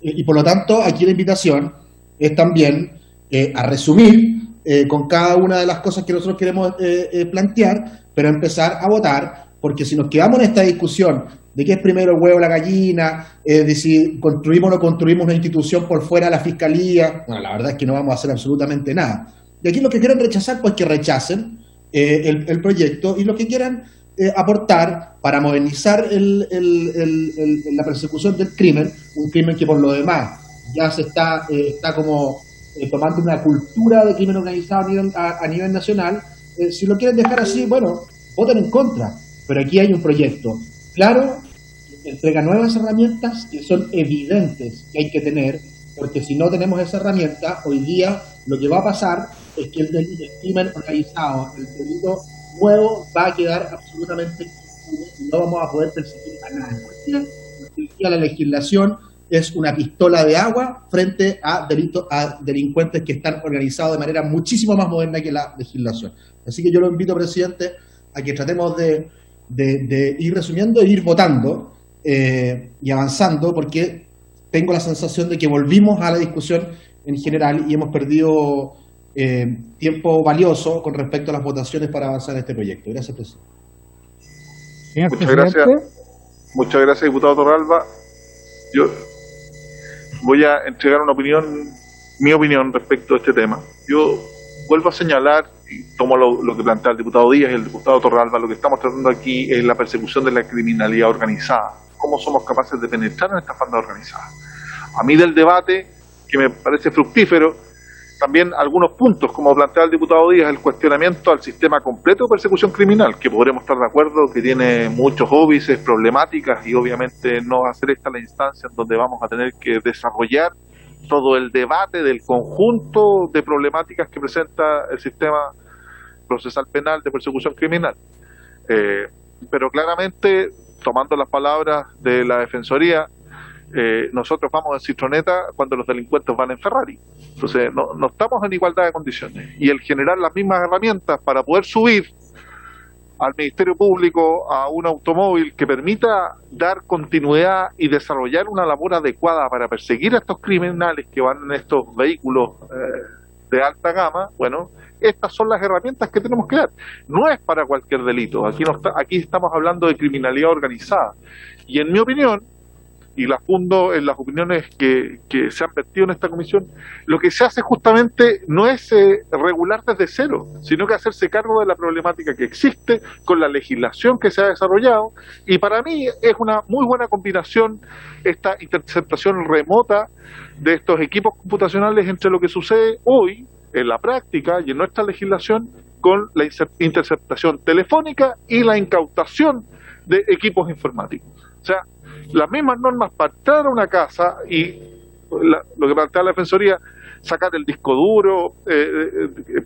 Y por lo tanto, aquí la invitación es también a resumir con cada una de las cosas que nosotros queremos plantear, pero empezar a votar, porque si nos quedamos en esta discusión de qué es primero el huevo o la gallina, de si construimos o no construimos una institución por fuera de la Fiscalía, bueno, la verdad es que no vamos a hacer absolutamente nada. Y aquí los que quieran rechazar, pues que rechacen el proyecto, y los que quieran aportar para modernizar la persecución del crimen, un crimen que por lo demás ya se está como tomando una cultura de crimen organizado a nivel nacional. Si lo quieren dejar así, bueno, voten en contra, pero aquí hay un proyecto claro que entrega nuevas herramientas que son evidentes que hay que tener, porque si no tenemos esa herramienta, hoy día lo que va a pasar es que el crimen organizado, el delito nuevo, va a quedar absolutamente impune y no vamos a poder perseguir a nadie. Hoy día la legislación es una pistola de agua frente a delincuentes que están organizados de manera muchísimo más moderna que la legislación. Así que yo lo invito, presidente, a que tratemos de ir resumiendo e ir votando y avanzando, porque tengo la sensación de que volvimos a la discusión en general y hemos perdido tiempo valioso con respecto a las votaciones para avanzar en este proyecto. Gracias, presidente. Muchas gracias, diputado Torralba. Yo voy a entregar mi opinión respecto a este tema. Yo vuelvo a señalar, y tomo lo que plantea el diputado Díaz y el diputado Torralba, lo que estamos tratando aquí es la persecución de la criminalidad organizada. ¿Cómo somos capaces de penetrar en esta banda organizada? A mí del debate, que me parece fructífero, también algunos puntos, como plantea el diputado Díaz, el cuestionamiento al sistema completo de persecución criminal, que podremos estar de acuerdo que tiene muchos óbices, problemáticas, y obviamente no va a ser esta la instancia en donde vamos a tener que desarrollar todo el debate del conjunto de problemáticas que presenta el sistema procesal penal de persecución criminal. Pero claramente, tomando las palabras de la Defensoría, nosotros vamos en citroneta cuando los delincuentes van en Ferrari. Entonces no estamos en igualdad de condiciones, y el generar las mismas herramientas para poder subir al Ministerio Público a un automóvil que permita dar continuidad y desarrollar una labor adecuada para perseguir a estos criminales que van en estos vehículos de alta gama, bueno, estas son las herramientas que tenemos que dar. No es para cualquier delito, aquí estamos hablando de criminalidad organizada, y en mi opinión, y la fundo en las opiniones que se han vertido en esta comisión, lo que se hace justamente no es regular desde cero, sino que hacerse cargo de la problemática que existe con la legislación que se ha desarrollado, y para mí es una muy buena combinación esta interceptación remota de estos equipos computacionales entre lo que sucede hoy en la práctica y en nuestra legislación con la interceptación telefónica y la incautación de equipos informáticos. O sea, las mismas normas para entrar a una casa y lo que plantea la Defensoría, sacar el disco duro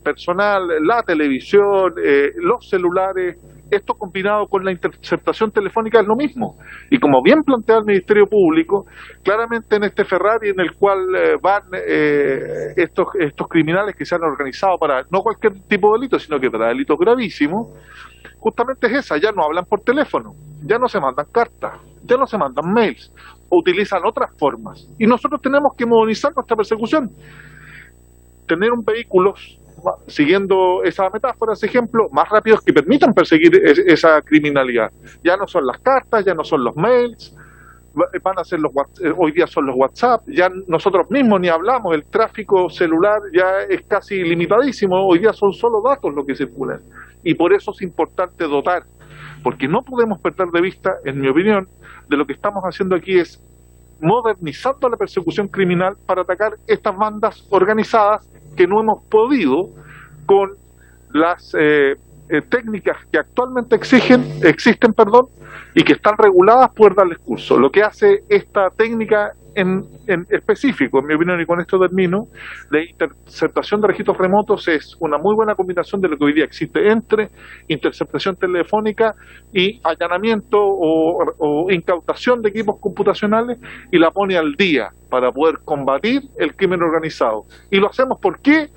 personal, la televisión, los celulares, esto combinado con la interceptación telefónica es lo mismo. Y como bien plantea el Ministerio Público, claramente en este Ferrari en el cual van estos criminales que se han organizado para no cualquier tipo de delito, sino que para delitos gravísimos, justamente es esa: ya no hablan por teléfono, ya no se mandan cartas, ya no se mandan mails, o utilizan otras formas. Y nosotros tenemos que modernizar nuestra persecución. Tener un vehículo, siguiendo esa metáfora, ese ejemplo, más rápidos que permitan perseguir esa criminalidad. Ya no son las cartas, ya no son los mails, van a ser hoy día son los WhatsApp, ya nosotros mismos ni hablamos, el tráfico celular ya es casi limitadísimo, hoy día son solo datos los que circulan. Y por eso es importante dotar porque no podemos perder de vista, en mi opinión, de lo que estamos haciendo aquí es modernizando la persecución criminal para atacar estas bandas organizadas que no hemos podido con las técnicas que actualmente existen, y que están reguladas, poder darles curso. Lo que hace esta técnica en específico, en mi opinión, y con esto termino, de interceptación de registros remotos es una muy buena combinación de lo que hoy día existe entre interceptación telefónica y allanamiento o incautación de equipos computacionales, y la pone al día para poder combatir el crimen organizado. Y lo hacemos ¿por qué?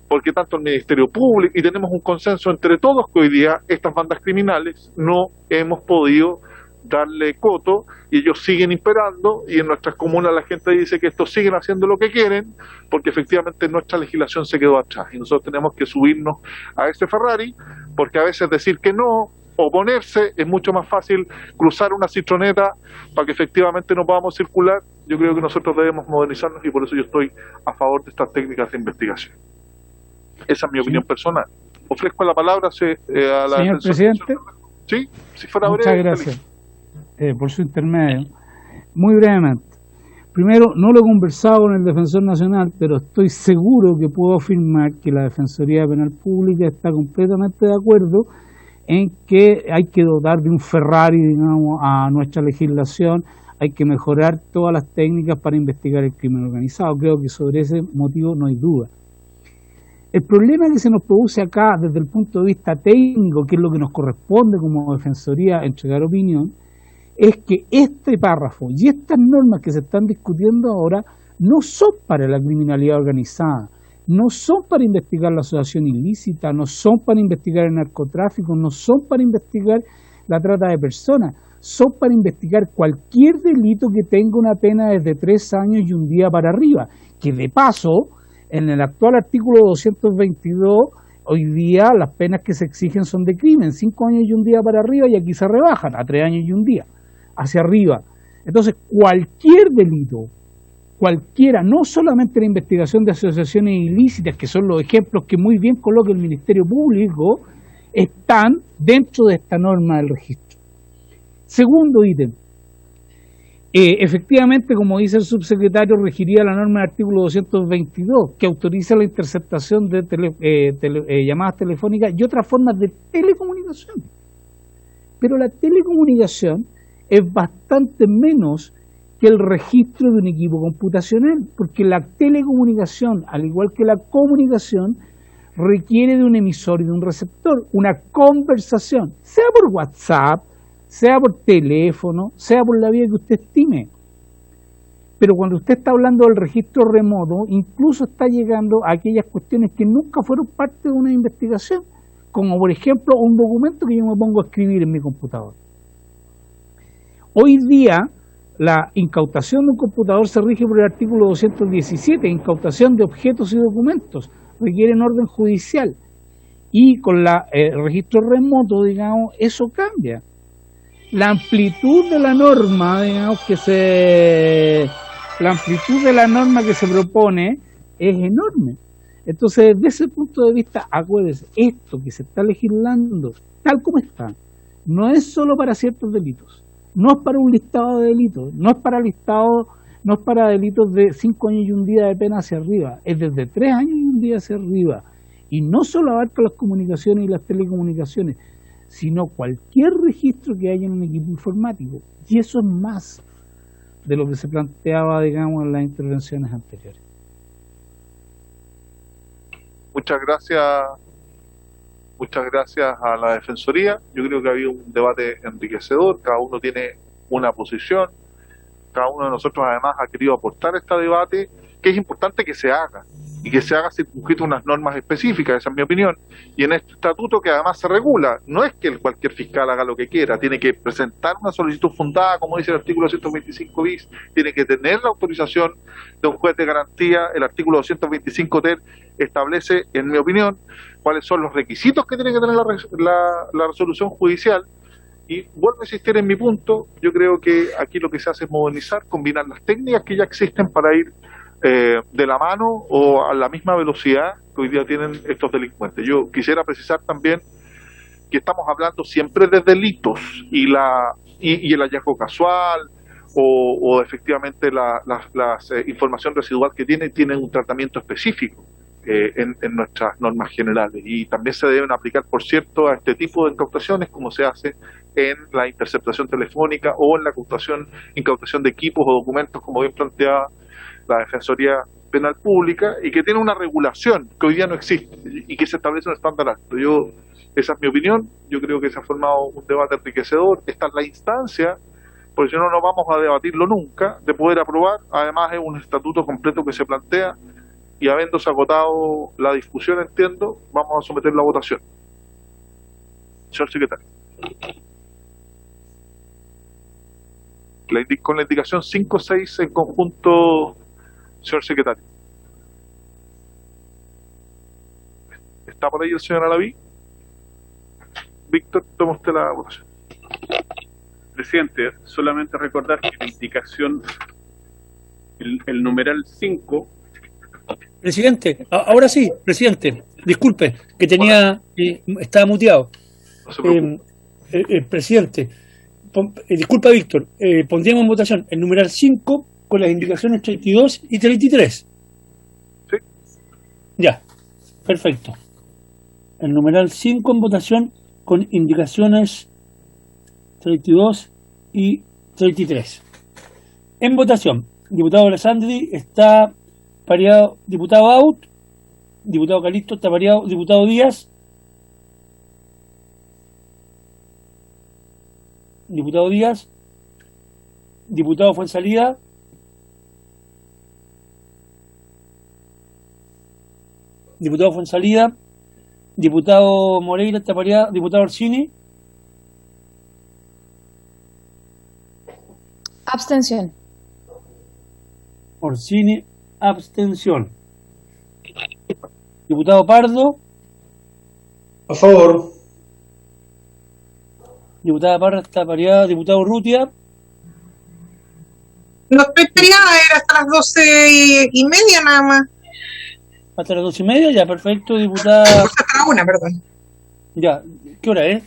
Porque tanto el Ministerio Público, y tenemos un consenso entre todos que hoy día estas bandas criminales no hemos podido darle coto, y ellos siguen imperando, y en nuestras comunas la gente dice que estos siguen haciendo lo que quieren, porque efectivamente nuestra legislación se quedó atrás, y nosotros tenemos que subirnos a ese Ferrari, porque a veces decir que no, oponerse, es mucho más fácil cruzar una citroneta para que efectivamente no podamos circular. Yo creo que nosotros debemos modernizarnos, y por eso yo estoy a favor de estas técnicas de investigación. Esa es mi opinión personal. Ofrezco la palabra a la... Señor presidente. Sí, si fuera breve. Muchas gracias por su intermedio. Muy brevemente. Primero, no lo he conversado con el Defensor Nacional, pero estoy seguro que puedo afirmar que la Defensoría Penal Pública está completamente de acuerdo en que hay que dotar de un Ferrari, digamos, a nuestra legislación. Hay que mejorar todas las técnicas para investigar el crimen organizado. Creo que sobre ese motivo no hay duda. El problema que se nos produce acá desde el punto de vista técnico, que es lo que nos corresponde como Defensoría entregar opinión, es que este párrafo y estas normas que se están discutiendo ahora no son para la criminalidad organizada, no son para investigar la asociación ilícita, no son para investigar el narcotráfico, no son para investigar la trata de personas, son para investigar cualquier delito que tenga una pena desde 3 años y 1 día para arriba, que de paso, en el actual artículo 222, hoy día las penas que se exigen son de crimen, 5 años y 1 día para arriba, y aquí se rebajan a 3 años y 1 día, hacia arriba. Entonces, cualquier delito, cualquiera, no solamente la investigación de asociaciones ilícitas, que son los ejemplos que muy bien coloca el Ministerio Público, están dentro de esta norma del registro. Segundo ítem. Efectivamente, como dice el subsecretario, regiría la norma del artículo 222, que autoriza la interceptación de llamadas telefónicas y otras formas de telecomunicación. Pero la telecomunicación es bastante menos que el registro de un equipo computacional, porque la telecomunicación, al igual que la comunicación, requiere de un emisor y de un receptor, una conversación, sea por WhatsApp, sea por teléfono, sea por la vía que usted estime. Pero cuando usted está hablando del registro remoto, incluso está llegando a aquellas cuestiones que nunca fueron parte de una investigación, como por ejemplo un documento que yo me pongo a escribir en mi computador. Hoy día, la incautación de un computador se rige por el artículo 217, incautación de objetos y documentos, requieren orden judicial. Y con el registro remoto, digamos, eso cambia. La amplitud de la norma, digamos, la amplitud de la norma que se propone es enorme. Entonces, desde ese punto de vista, acuérdense, esto que se está legislando, tal como está, no es solo para ciertos delitos, no es para un listado de delitos, no es para delitos de 5 años y 1 día de pena hacia arriba, es desde 3 años y 1 día hacia arriba. Y no solo abarca las comunicaciones y las telecomunicaciones, sino cualquier registro que haya en un equipo informático. Y eso es más de lo que se planteaba, digamos, en las intervenciones anteriores. Muchas gracias a la Defensoría. Yo creo que ha habido un debate enriquecedor, cada uno tiene una posición, cada uno de nosotros además ha querido aportar a este debate, que es importante que se haga, y que se haga circunscrito a unas normas específicas, esa es mi opinión, y en este estatuto que además se regula, no es que cualquier fiscal haga lo que quiera, tiene que presentar una solicitud fundada, como dice el artículo 225 bis, tiene que tener la autorización de un juez de garantía, el artículo 225 ter establece, en mi opinión, cuáles son los requisitos que tiene que tener la resolución judicial, y vuelvo a insistir en mi punto, yo creo que aquí lo que se hace es modernizar, combinar las técnicas que ya existen para ir de la mano o a la misma velocidad que hoy día tienen estos delincuentes. Yo quisiera precisar también que estamos hablando siempre de delitos y el hallazgo casual o efectivamente la información residual que tiene un tratamiento específico en nuestras normas generales, y también se deben aplicar, por cierto, a este tipo de incautaciones como se hace en la interceptación telefónica o en la incautación de equipos o documentos, como bien planteaba la Defensoría Penal Pública, y que tiene una regulación que hoy día no existe y que se establece un estándar alto. Esa es mi opinión. Yo creo que se ha formado un debate enriquecedor. Esta es la instancia, porque si no, no vamos a debatirlo nunca, de poder aprobar. Además, es un estatuto completo que se plantea, y habiéndose agotado la discusión, entiendo, vamos a someterlo a votación. Señor secretario. Con la indicación 5-6 en conjunto, señor secretario. ¿Está por ahí el señor Alaví? Víctor, toma usted la votación. Presidente, solamente recordar que la indicación, el numeral 5... Presidente, ahora sí, presidente, disculpe, que estaba muteado. Presidente, disculpa, Víctor, pondríamos en votación el numeral 5 con las indicaciones 32 y 33. Sí. Ya, perfecto. El numeral 5 en votación con indicaciones 32 y 33. En votación, diputado Alessandri está pareado, diputado Out, diputado Calisto está pareado, diputado Díaz, diputado Fuensalida, diputado Moreira está pareado, diputado Orsini. Abstención. Orsini, abstención. Diputado Pardo. A favor. Diputada Parra está pareada. Diputado Urrutia. No estoy peleada, era hasta las 12:30 nada más. Hasta las 12:30, ya, perfecto. Diputada. Hasta la 1, perdón. Ya, ¿qué hora es?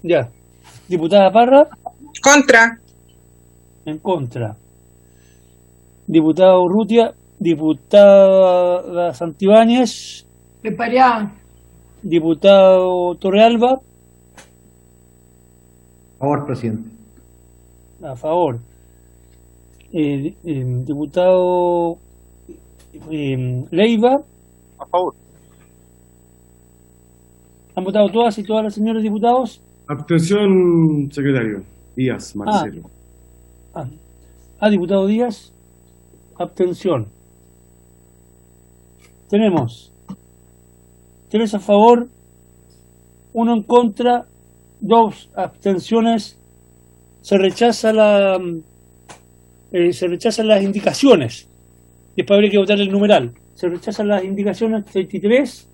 Ya. Diputada Parra. Contra. En contra. Diputado Urrutia. Diputada Santibáñez. Preparada. Diputado Torrealba. A favor, presidente. A favor. Diputado Leiva. A favor. ¿Han votado todas y todas las señores diputados? Abstención, secretario. Díaz, Marcelo. Diputado Díaz. Abstención. Tenemos 3 a favor, 1 en contra, 2 abstenciones. Se rechazan las indicaciones. Después habría que votar el numeral. Se rechazan las indicaciones 33,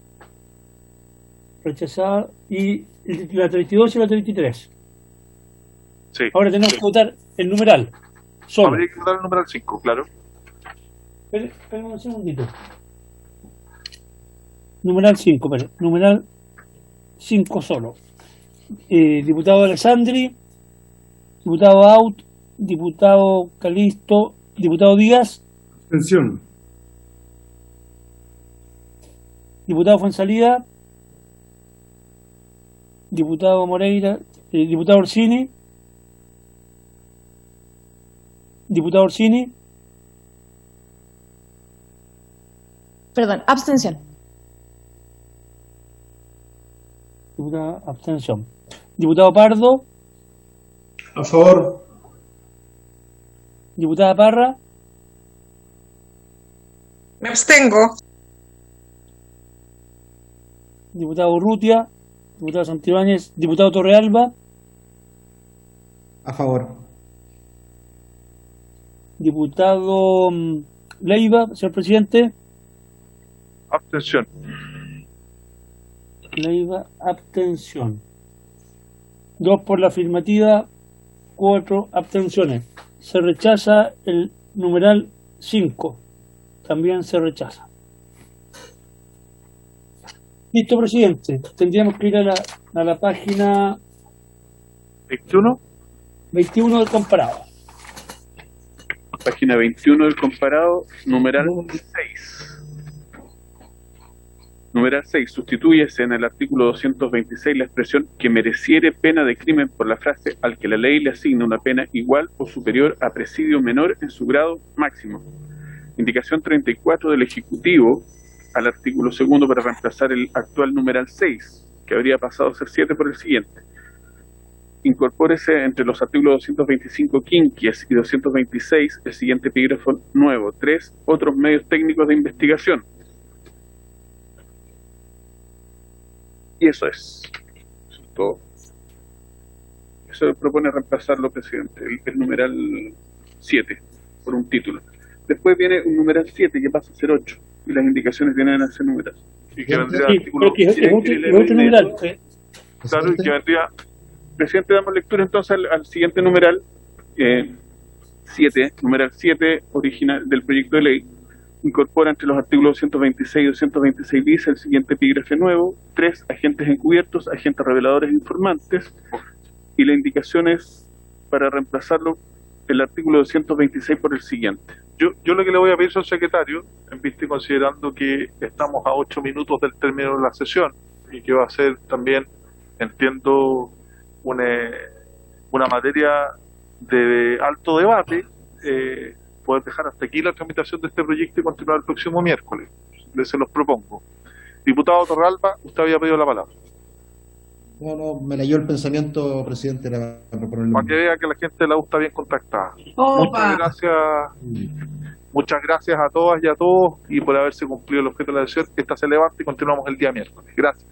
rechazada, y la 32 y la 33. Sí. Ahora tenemos que votar el numeral. Solo. Habría que votar el numeral 5, claro. Espera un segundito. Numeral 5, numeral 5 solo. Diputado Alessandri, diputado Out, diputado Calisto, diputado Díaz. Abstención. Diputado Fuensalida, diputado Moreira, diputado Orsini. Diputado Orsini. Perdón, abstención. Diputada, abstención. Diputado Pardo. A favor. Diputada Parra. Me abstengo. Diputado Urrutia. Diputado Santibáñez. Diputado Torrealba. A favor. Diputado Leiva, señor presidente. Abstención. Leiva, abstención. 2 por la afirmativa, 4 abstenciones. Se rechaza el numeral 5. También se rechaza. Listo, presidente. Tendríamos que ir a la página 21 del comparado. Página 21 del comparado, numeral 6. Numeral 6. Sustitúyese en el artículo 226 la expresión que mereciere pena de crimen por la frase al que la ley le asigna una pena igual o superior a presidio menor en su grado máximo. Indicación 34 del Ejecutivo al artículo 2 para reemplazar el actual numeral 6, que habría pasado a ser 7 por el siguiente. Incorpórese entre los artículos 225 quinquies y 226 el siguiente epígrafo nuevo. 3. Otros medios técnicos de investigación. Y eso es todo. Eso propone reemplazarlo, presidente, el numeral 7 por un título. Después viene un numeral 7 que pasa a ser 8 y las indicaciones vienen a ser números. Y que vendría el artículo. Otro numeral. Claro, y que vendría. Presidente, damos lectura entonces al siguiente numeral 7, numeral 7 original del proyecto de ley. Incorpora entre los artículos 226 y 226 bis el siguiente epígrafe nuevo: 3 agentes encubiertos, agentes reveladores e informantes, y la indicación es para reemplazarlo el artículo 226 por el siguiente. Yo lo que le voy a pedir, señor secretario, en vista y considerando que estamos a 8 minutos del término de la sesión y que va a ser también, entiendo, una materia de alto debate, poder dejar hasta aquí la tramitación de este proyecto y continuar el próximo miércoles. Se los propongo. Diputado Torralba, usted había pedido la palabra. No, me leyó el pensamiento, presidente. Para que vea que la gente de la U está bien contactada. Muchas gracias a todas y a todos y por haberse cumplido el objeto de la sesión. Esta se levanta y continuamos el día miércoles. Gracias.